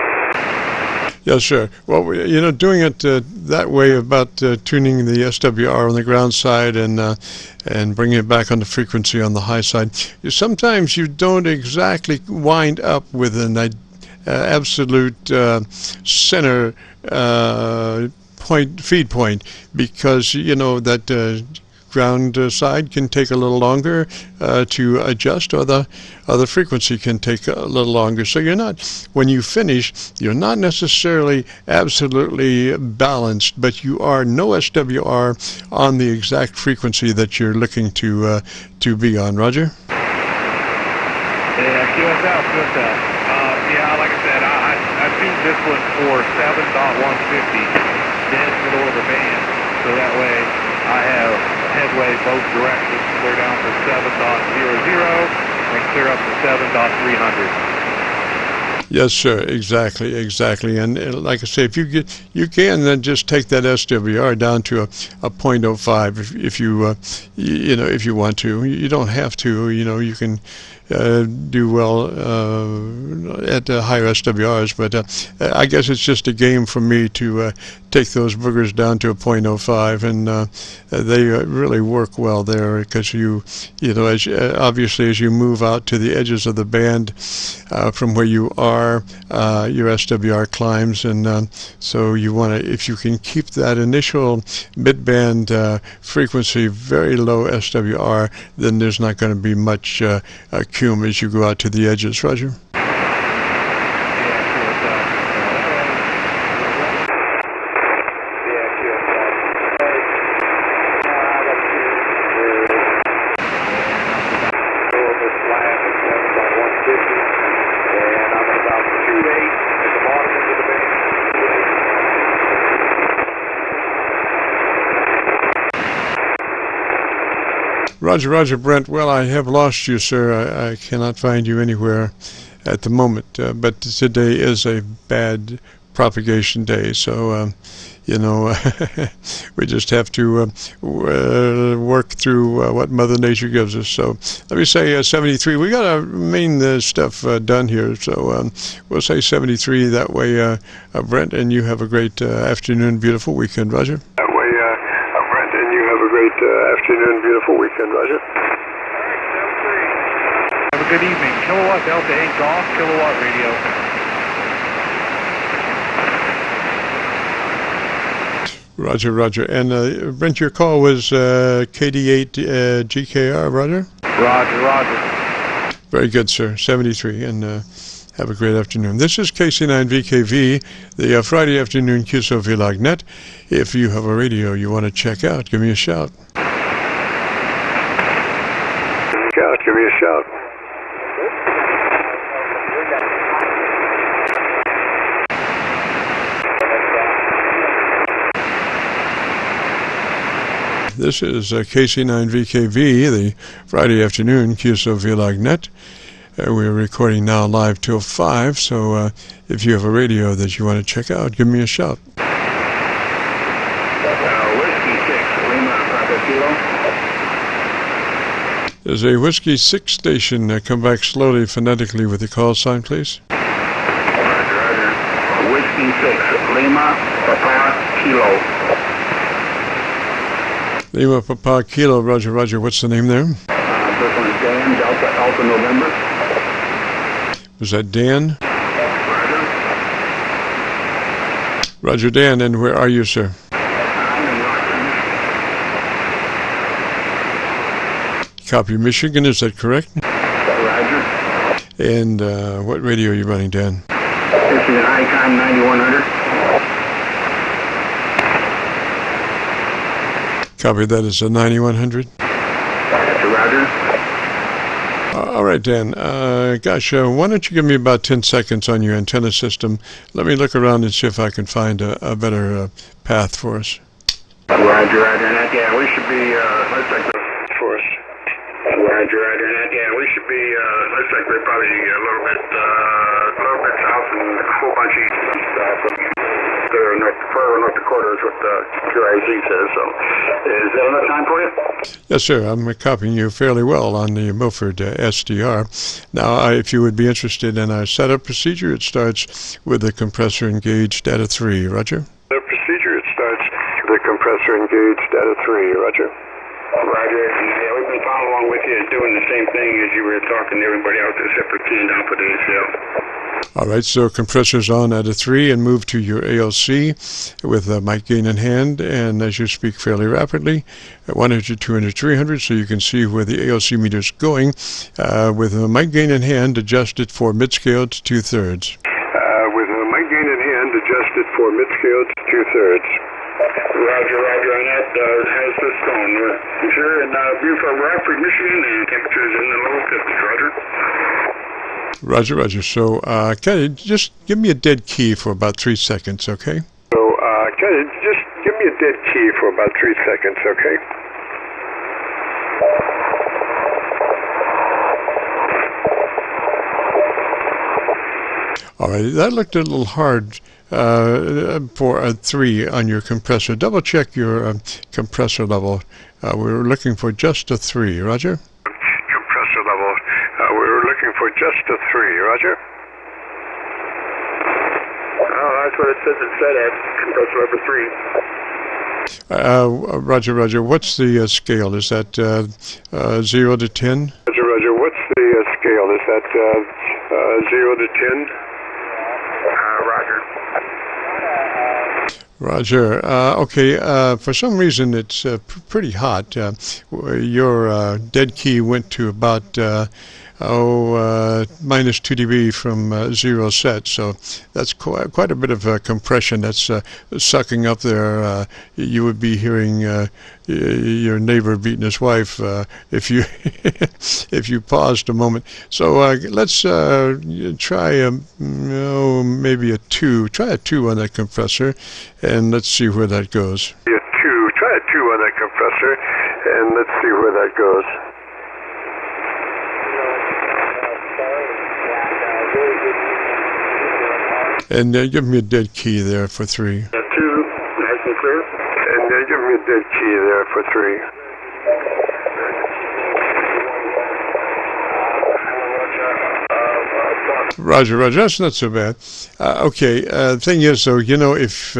Yes, sir. Well, you know, doing it that way about tuning the SWR on the ground side and bringing it back on the frequency on the high side, sometimes you don't exactly wind up with an absolute center feed point, because you know that ground side can take a little longer to adjust, or the other frequency can take a little longer. So you're not, when you finish, you're not necessarily absolutely balanced, but you are no SWR on the exact frequency that you're looking to be on. Roger? Yeah, QSL. Yeah, like I said, I tuned this one for 7.150, dead middle of the band, so that way I have headway both directions, clear down to 7.00 and clear up to 7.300. Yes, sir. Exactly. And like I say, if you can then just take that SWR down to a 0.05 if you you know, if you want to. You don't have to. You know, you can do well at higher SWRs, but I guess it's just a game for me to take those boogers down to a 0.05, and they really work well there, because you know, obviously as you move out to the edges of the band from where you are, your SWR climbs, and so you want to, if you can keep that initial mid-band frequency very low SWR, then there's not going to be much cum as you go out to the edges. Roger? Roger, Brent. Well, I have lost you, sir. I cannot find you anywhere at the moment. But today is a bad propagation day, so you know, we just have to work through what Mother Nature gives us. So let me say 73. We got our main stuff done here, so we'll say 73. That way, Brent, and you have a great afternoon, beautiful weekend. Roger. That way, Brent, and you have a great afternoon, beautiful weekend. Roger. Have a good evening. Kilowatt Delta 8 Golf, Kilowatt Radio. Roger. And Brent, your call was KD8 GKR, Roger? Roger. Very good, sir. 73, and have a great afternoon. This is KC9VKV, the Friday afternoon QSO-VLOG net. If you have a radio you want to check out, give me a shout. Give me a shout. This is KC9VKV, the Friday afternoon QSO-VLOG net. We're recording now live till 5, so if you have a radio that you want to check out, give me a shout. Whiskey 6, Lima, Papa Kilo. There's a Whiskey 6 station. Come back slowly, phonetically, with the call sign, please. Roger. Whiskey 6, Lima, Papa Kilo. Lima Papa Kilo, Roger, Roger. What's the name there? This one's Dan, Delta Alpha November. Was that Dan? Roger. Roger, Dan. And where are you, sir? I'm in Rochester. Copy, Michigan. Is that correct? Roger. And what radio are you running, Dan? This is an Icon 9100. Copy, that is a 9100. Roger. All right, Dan. Gosh, why don't you give me about 10 seconds on your antenna system? Let me look around and see if I can find a better path for us. Roger, Roger. And yeah, we should be, looks like For us. Roger, Roger. And yeah, we should be, looks like we're probably a little bit south and a whole bunch east from North Dakota is what the QIZ says. So, is that enough time for you? Yes, sir. I'm copying you fairly well on the Milford SDR. Now, if you would be interested in our setup procedure, it starts with the compressor engaged at a 3. Roger. The procedure, it starts with the compressor engaged at a 3. Roger. Roger. Yeah, we've been following along with you, doing the same thing as you were talking to everybody out there, except for keying down for the ACL. All right, so compressor's on at a 3 and move to your ALC with mic gain in hand, and as you speak fairly rapidly, 100, 200, 300, so you can see where the ALC meter's going. With a mic gain in hand, adjust it for mid-scale to 2/3. With a mic gain in hand, adjust it for mid-scale to 2/3. Roger, Roger. And that, how's this going? You sure? In Beaufort, Rockford, Michigan, the temperature's in the low 50s, Roger. Roger, Roger. So, Kenny, just give me a dead key for about 3 seconds, okay? So, Kenny, just give me a dead key for about 3 seconds, okay? All right, that looked a little hard for a 3 on your compressor. Double check your compressor level. We're looking for just a 3, Roger? Compressor level. We're looking for just a 3, Roger. Oh, that's what it says it said at compressor level 3. Roger, Roger. What's the scale? Is that 0 to 10? Roger, Roger. What's the scale? Is that 0 to 10? Roger. Okay, for some reason it's pretty hot. Your dead key went to about minus 2 dB from 0 set, so that's quite a bit of compression that's sucking up there. You would be hearing your neighbor beating his wife if you if you paused a moment. So let's try maybe a 2. Try a 2 on that compressor, and let's see where that goes. Try a 2 on that compressor, and let's see where that goes. And give me a dead key there for 3. 2, nice and clear. And give me a dead key there for 3. Roger, Roger. That's not so bad. Okay. Thing is, though, you know, if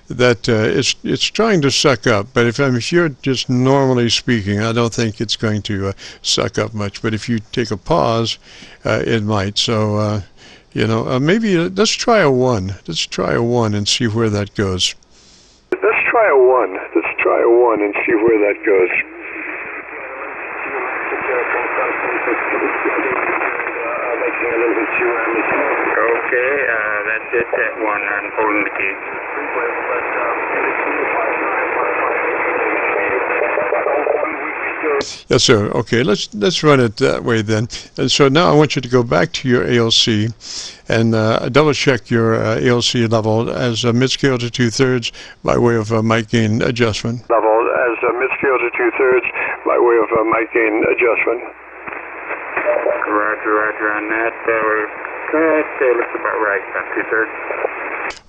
it's trying to suck up, but if you're just normally speaking, I don't think it's going to suck up much. But if you take a pause, it might. So. Maybe let's try a 1. Let's try a 1 and see where that goes. Let's try a 1. Let's try a 1 and see where that goes. Okay, that's it, that one. I'm holding the key. Yes, sir. Okay, let's run it that way then. And so now I want you to go back to your ALC and double check your ALC level as mid-scale to 2/3 by way of mic gain adjustment. Level as mid-scale to 2/3 by way of mic gain adjustment. Roger on that. That looks about right, about 2/3.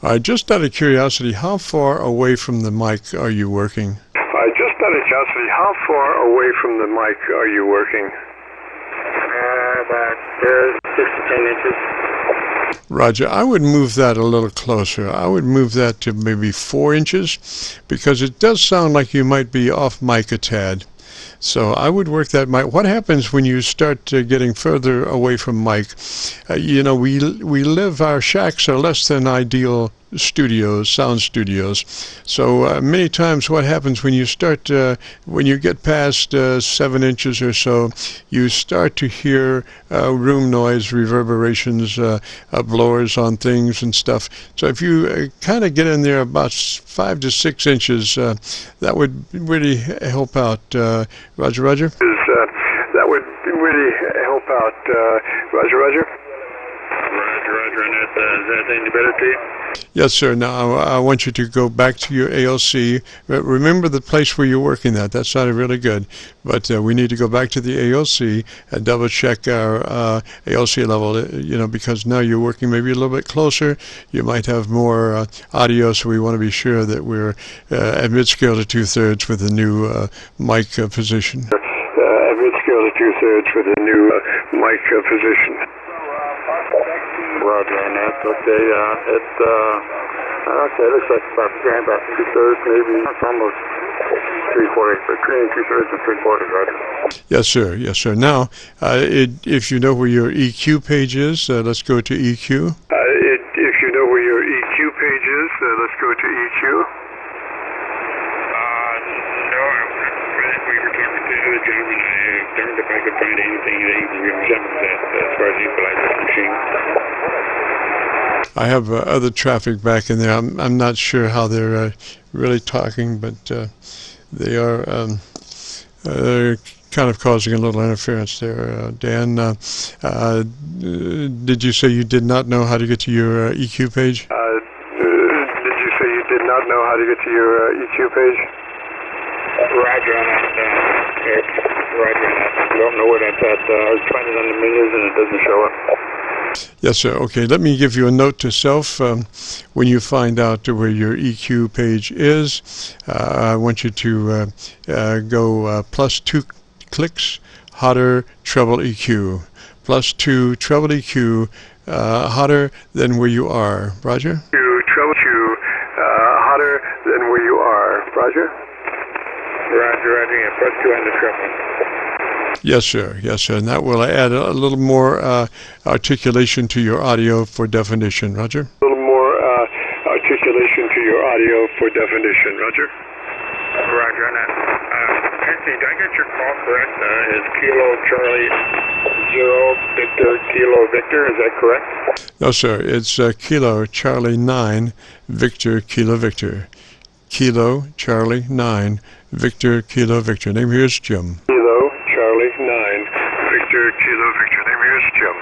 All right, just out of curiosity, how far away from the mic are you working? Just out of curiosity, how far away from the mic are you working? About 6 to 10 inches. Roger, I would move that a little closer. I would move that to maybe 4 inches because it does sound like you might be off mic a tad. So I would work that mic. What happens when you start getting further away from mic? We live, our shacks are less than ideal studios, sound studios. So many times what happens when you start, when you get past 7 inches or so, you start to hear room noise, reverberations, blowers on things and stuff. So if you kind of get in there about 5 to 6 inches, that would really help out. Roger? That would really help out. Roger. Roger, and is that any better to you? Yes, sir. Now, I want you to go back to your ALC. Remember the place where you're working at. That sounded really good. But we need to go back to the ALC and double-check our ALC level, because now you're working maybe a little bit closer. You might have more audio, so we want to be sure that we're at mid-scale to 2/3 with the new mic position. At mid-scale to 2/3 with the new mic position. Roger, and that's okay. It looks like about 2/3, maybe. It's almost 3/4, between 2/3 and 3/4, Roger. Yes, sir. Yes, sir. Now, if you know where your EQ page is, let's go to EQ. If you know where your EQ page is, let's go to EQ. No, we were talking to the gentleman. I don't know if I could find anything that even resembles that as far as equalization machine. I have other traffic back in there. I'm not sure how they're really talking, but they are kind of causing a little interference there. Dan, did you say you did not know how to get to your EQ page? Did you say you did not know how to get to your EQ page? Roger on that. Roger on that. I don't know where that's at. I was trying it on the menus and it doesn't show up. Yes, sir. Okay, let me give you a note to self. When you find out where your EQ page is, I want you to go +2 clicks, hotter treble EQ. +2 treble EQ, hotter than where you are. Roger? Treble EQ, hotter than where you are. Roger? Roger, yeah, +2 on the treble. Yes, sir. Yes, sir. And that will add a little more articulation to your audio for definition. Roger? A little more articulation to your audio for definition. Roger? Roger on that. Actually, did I get your call correct? Is Kilo Charlie 0 Victor Kilo Victor, is that correct? No, sir. It's Kilo Charlie 9 Victor Kilo Victor. Kilo Charlie 9 Victor Kilo Victor. Name here is Jim. Kilo Charlie 9 Victor Kilo Victor. Name here is Jim.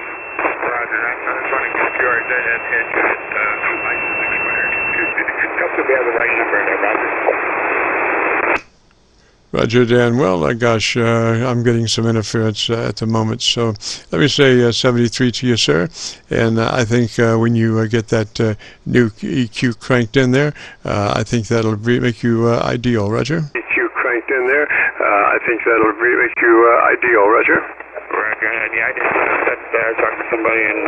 Roger. I just want to get your head unit. No license expired. It helps if we have the right number there, Roger. Roger, Dan. Well, gosh, I'm getting some interference at the moment. So let me say 73 to you, sir. And I think when you get that new EQ cranked in there, I think that'll make you ideal. Roger? EQ cranked in there. I think that'll make you ideal. Roger? Roger. Yeah, I just talked to somebody in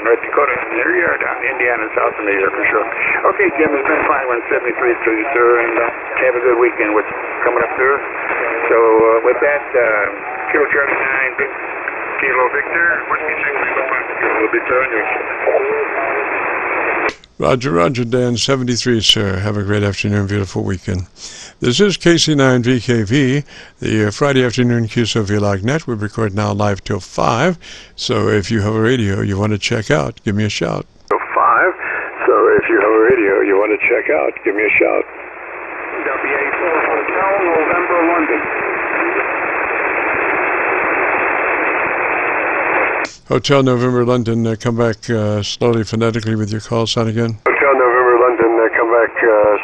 North Dakota. There you are, down in Indiana, south of me there for sure. Okay, Jim, it's been fine. 173 to you, sir, and have a good weekend with coming up through. So with that, Kilo Charlie 9 Kilo Victor, Whiskey 6 Kilo Victor on your Roger, Roger, Dan, 73, sir. Have a great afternoon, beautiful weekend. This is KC9VKV, the Friday afternoon QSO-VLOG net. We record now live till 5, so if you have a radio you want to check out, give me a shout. Till 5, so if you have a radio you want to check out, give me a shout. WA4 Hotel, November, London. Hotel November London, come back slowly phonetically with your call sign again. Hotel November London, come back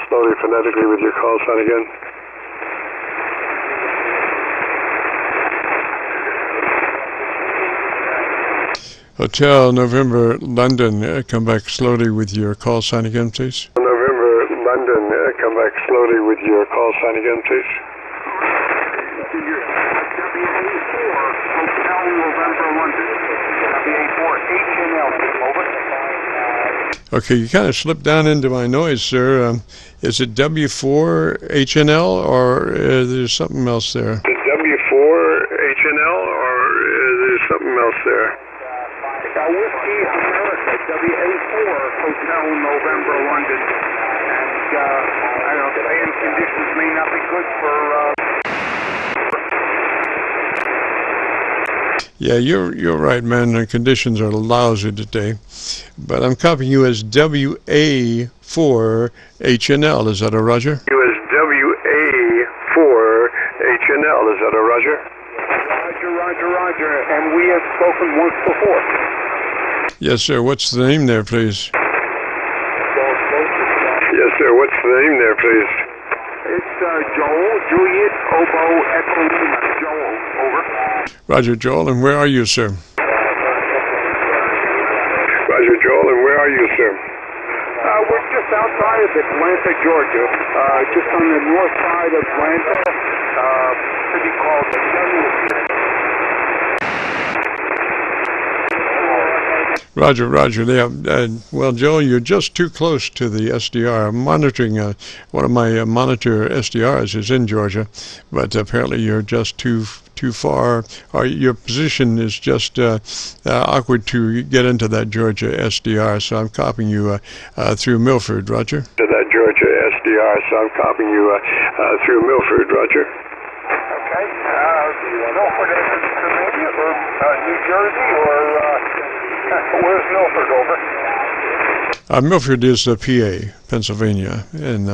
slowly phonetically with your call sign again. Hotel November London, come back slowly with your call sign again, please. November London, come back slowly with your call sign again, please. WA4 Hotel, November, London. WA4 H&L, over. Okay, you kind of slipped down into my noise, sir. Is it W4HNL or there's something else there? Is it W4HNL or there's something else there? Whiskey America, WA4 Hotel, November, London. And, I don't know, the land conditions may not be good for, Yeah, you're right, man. The conditions are lousy today. But I'm copying you as WA4HNL. Is that a roger? You as WA4HNL. Is that a roger? Roger. And we have spoken once before. Yes, sir. What's the name there, please? Yes, sir. What's the name there, please? It's Joel, Juliet, Obo, Echo, Lima. Joel, over. Roger, Joel. And where are you, sir? Roger, Joel. And where are you, sir? We're just outside of Atlanta, Georgia. Just on the north side of Atlanta. City called Roger. Well, Joel, you're just too close to the SDR. I'm monitoring one of my monitor SDRs is in Georgia, but apparently you're just too far. Or your position is just awkward to get into that Georgia SDR. So I'm copying you through Milford, Roger. To that Georgia SDR, so I'm copying you through Milford, Roger. Okay. Milford, Pennsylvania, or New Jersey, or where's Milford, over? Milford is PA, Pennsylvania, and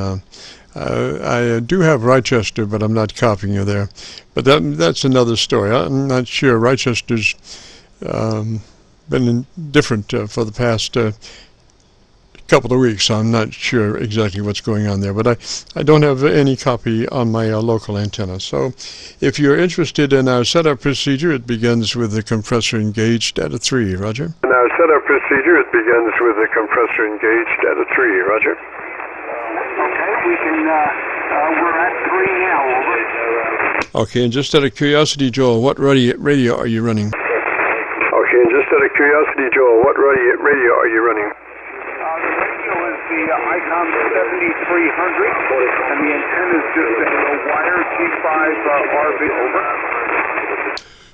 I do have Rochester, but I'm not copying you there. But that's another story. I'm not sure. Rochester's been different for the past couple of weeks, so I'm not sure exactly what's going on there. But I don't have any copy on my local antenna. So if you're interested in our setup procedure, it begins with the compressor engaged at a 3, Roger. In our setup procedure, it begins with the compressor engaged at a 3, Roger. Okay, we can, we're at 3 now, over. Okay, and just out of curiosity, Joel, what radio are you running? Okay, and just out of curiosity, Joel, what radio are you running? The radio is the ICOM 7300, and the antenna is just a wire G5 RB, over.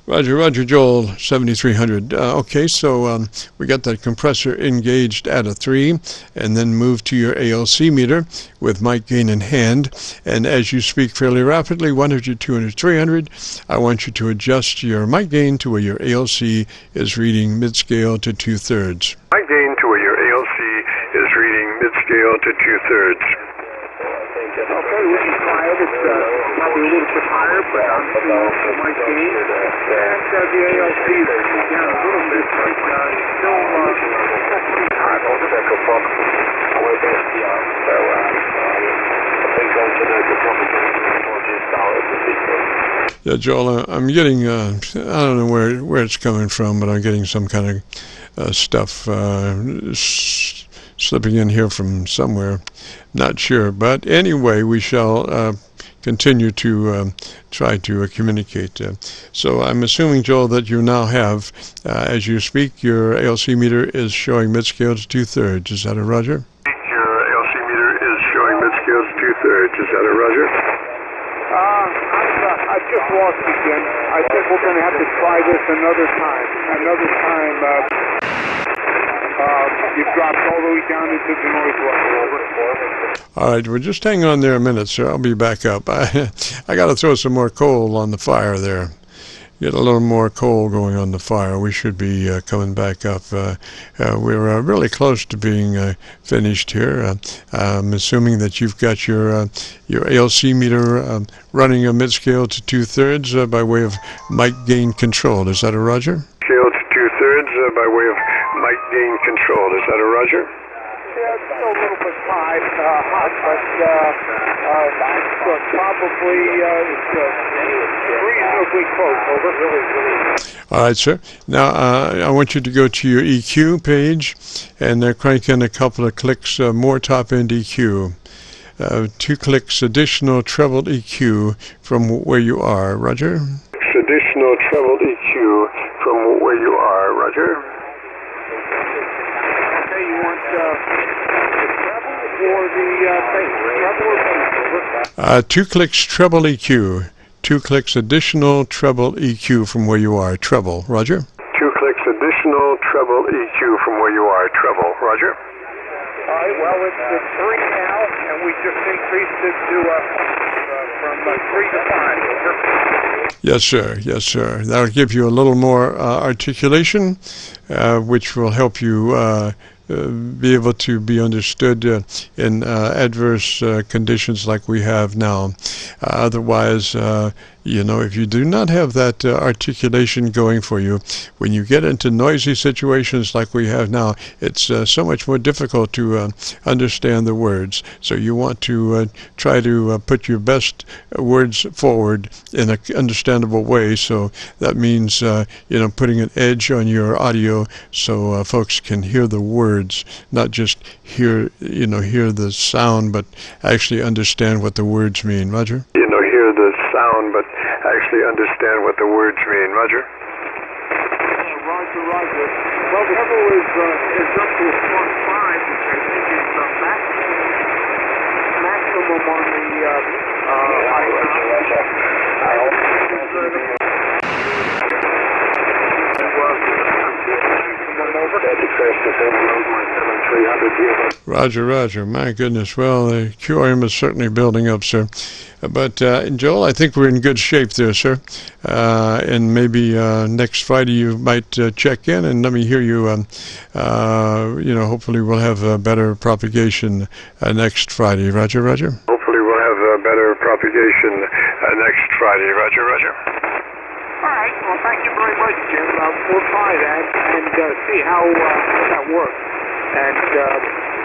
Roger, Joel, 7300. Okay, so we got that compressor engaged at a 3, and then move to your ALC meter with mic gain in hand. And as you speak fairly rapidly, 100, 200, 300, I want you to adjust your mic gain to where your ALC is reading mid-scale to 2/3. Mic gain to where your ALC is reading mid-scale to 2/3. Okay, we can try it. It's probably a little bit higher, but I'm still mic gain. And the ALC is down a little bit, but still pretty hot. Yeah, Joel, I'm getting, I don't know where it's coming from, but I'm getting some kind of stuff slipping in here from somewhere. Not sure. But anyway, we shall continue to try to communicate. So I'm assuming, Joel, that you now have, as you speak, your ALC meter is showing mid-scale to 2/3. Is that a roger? Your ALC meter is showing mid-scale to 2/3. Is that a roger? I just lost again. I think we're going to have to try this another time. You've dropped all the way down into the noise level. Over. All right, well, just hang on there a minute, sir. I'll be back up. I got to throw some more coal on the fire there. Get a little more coal going on the fire. We should be coming back up. We're really close to being finished here. I'm assuming that you've got your ALC meter running a mid-scale to 2/3 by way of mic gain control. Is that a roger? Scale to 2/3 by way of mic gain control. Is that a roger? Yeah, it's still a little bit hot, but probably reasonably close. Over. Really. All right, sir. Now, I want you to go to your EQ page and crank in a couple of clicks more top-end EQ. 2 clicks additional treble EQ from where you are, Roger. Additional treble EQ from where you are, Roger. Okay, you want the treble or the bass? Treble or bass? 2 clicks treble EQ. 2 clicks additional treble EQ from where you are, treble, Roger. 2 clicks additional treble EQ from where you are, treble, Roger. All right, well, it's 3 now, and we just increased it to from 3 to 5. Over. Yes, sir. Yes, sir. That'll give you a little more articulation, which will help you be able to be understood in adverse conditions like we have now. Otherwise, if you do not have that articulation going for you, when you get into noisy situations like we have now, it's so much more difficult to understand the words. So you want to try to put your best words forward in an understandable way. So that means, putting an edge on your audio so folks can hear the words, not just hear the sound, but actually understand what the words mean. Roger? Hear the sound, but actually understand what the words mean. Roger? Roger. Well, the level is up to +5, which I think is the maximum on Roger. My goodness. Well, the QRM is certainly building up, sir. But, Joel, I think we're in good shape there, sir. And maybe next Friday you might check in and let me hear you. Hopefully we'll have a better propagation next Friday. Roger. Hopefully we'll have a better propagation next Friday. Roger. All right. Well, thank you very much, Jim. We'll try that and see how that works. And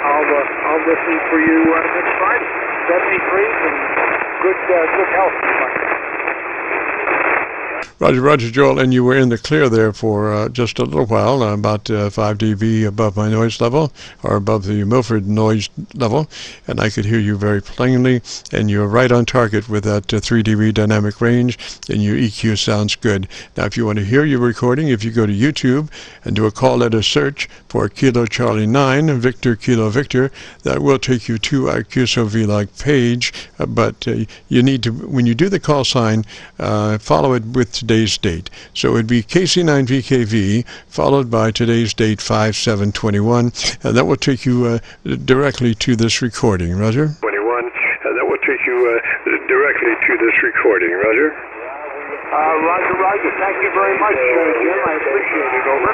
I'll listen for you next Friday. 73 and good health. Roger, Joel, and you were in the clear there for just a little while, about 5 dB above my noise level, or above the Milford noise level, and I could hear you very plainly, and you're right on target with that 3 dB dynamic range, and your EQ sounds good. Now, if you want to hear your recording, if you go to YouTube and do a call letter search for Kilo Charlie 9, Victor Kilo Victor, that will take you to our QSO-VLOG page, but you need to, when you do the call sign, follow it with today's date. So it would be KC9VKV followed by today's date 5/7/21, and that will take you directly to this recording. Roger? 21, and that will take you directly to this recording. Roger? Roger. Thank you very much, Jim. I appreciate it. Over.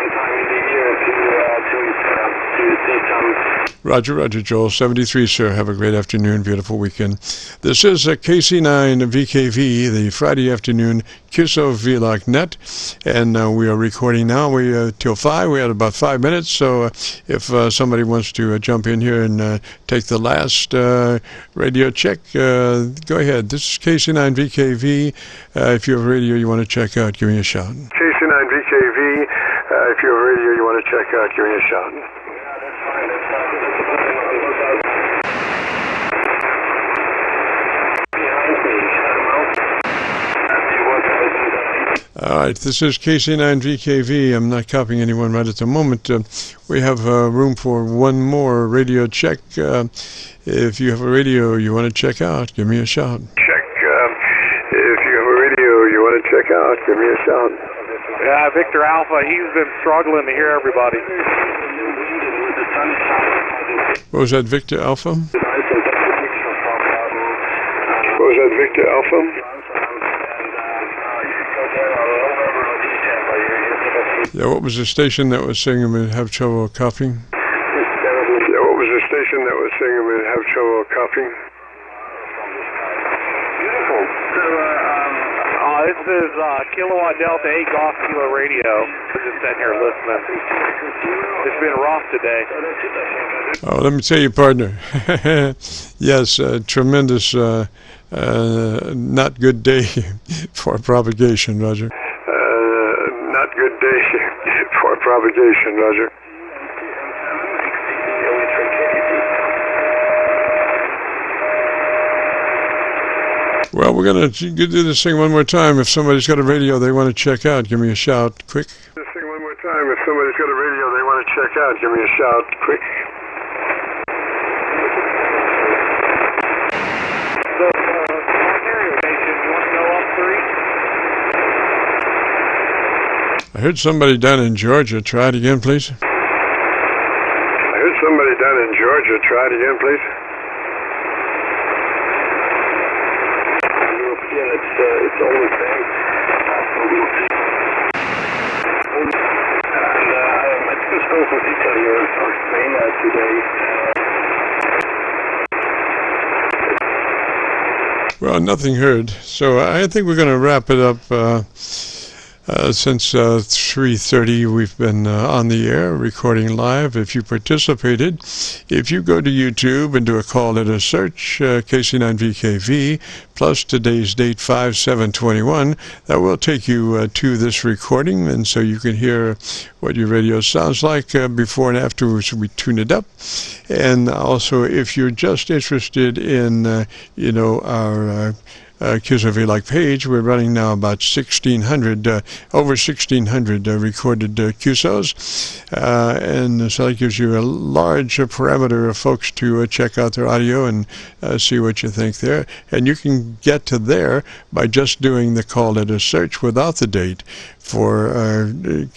Roger, Joel. 73, sir. Have a great afternoon. Beautiful weekend. This is KC9VKV, the Friday afternoon QSO-VLOG net, and we are recording now. We till 5. We had about 5 minutes, so if somebody wants to jump in here and take the last radio check, go ahead. This is KC9VKV. If you have radio you want to check out, give me a shout. KC9VKV. If you have radio you want to check out, give me a shout. All right, this is KC9VKV. I'm not copying anyone right at the moment. We have room for one more radio check. If you have a radio you want to check out, give me a shout. Check. If you have a radio you want to check out, give me a shout. Yeah, Victor Alpha, he's been struggling to hear everybody. What was that, Victor Alpha? What was that, Victor Alpha? Yeah, what was the station that was saying we have trouble copying? Yeah, what was the station that was saying we have trouble copying? This is Kilowatt Delta 8 Golf Kilo Radio. I'm just sitting here listening. It's been rough today. Oh, let me tell you, partner. Yes, tremendous, not good day for propagation, Roger. Not good day for propagation, Roger. Well, we're going to do this thing one more time. If somebody's got a radio they want to check out, give me a shout, quick. This thing one more time. If somebody's got a radio they want to check out, give me a shout, quick. So, area station, you want to go up 3? I heard somebody down in Georgia. Try it again, please. I heard somebody down in Georgia. Try it again, please. It's only been. And I just spoke with Italy or Spain today. Well, nothing heard. So I think we're going to wrap it up. Since 3:30 we've been on the air recording live. If you participated, if you go to YouTube and do a call letter search, KC9VKV plus today's date 5/7/21, that will take you to this recording, and so you can hear what your radio sounds like before and after we tune it up. And also, if you're just interested in our QSO-VLOG page, we're running now about 1,600, over 1,600 recorded QSOs, and so that gives you a large parameter of folks to check out their audio and see what you think there. And you can get to there by just doing the call letter search without the date for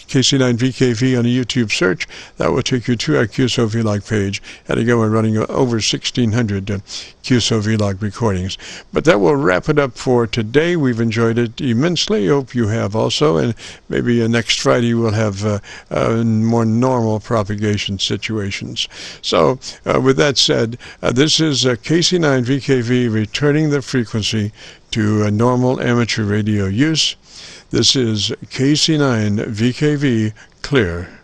KC9VKV on a YouTube search. That will take you to our QSO-VLOG page. And again, we're running over 1,600 QSO-VLOG recordings. But that will wrap it up for today. We've enjoyed it immensely. Hope you have also. And maybe next Friday we'll have more normal propagation situations. So with that said, this is KC9VKV returning the frequency to normal amateur radio use. This is KC9VKV clear.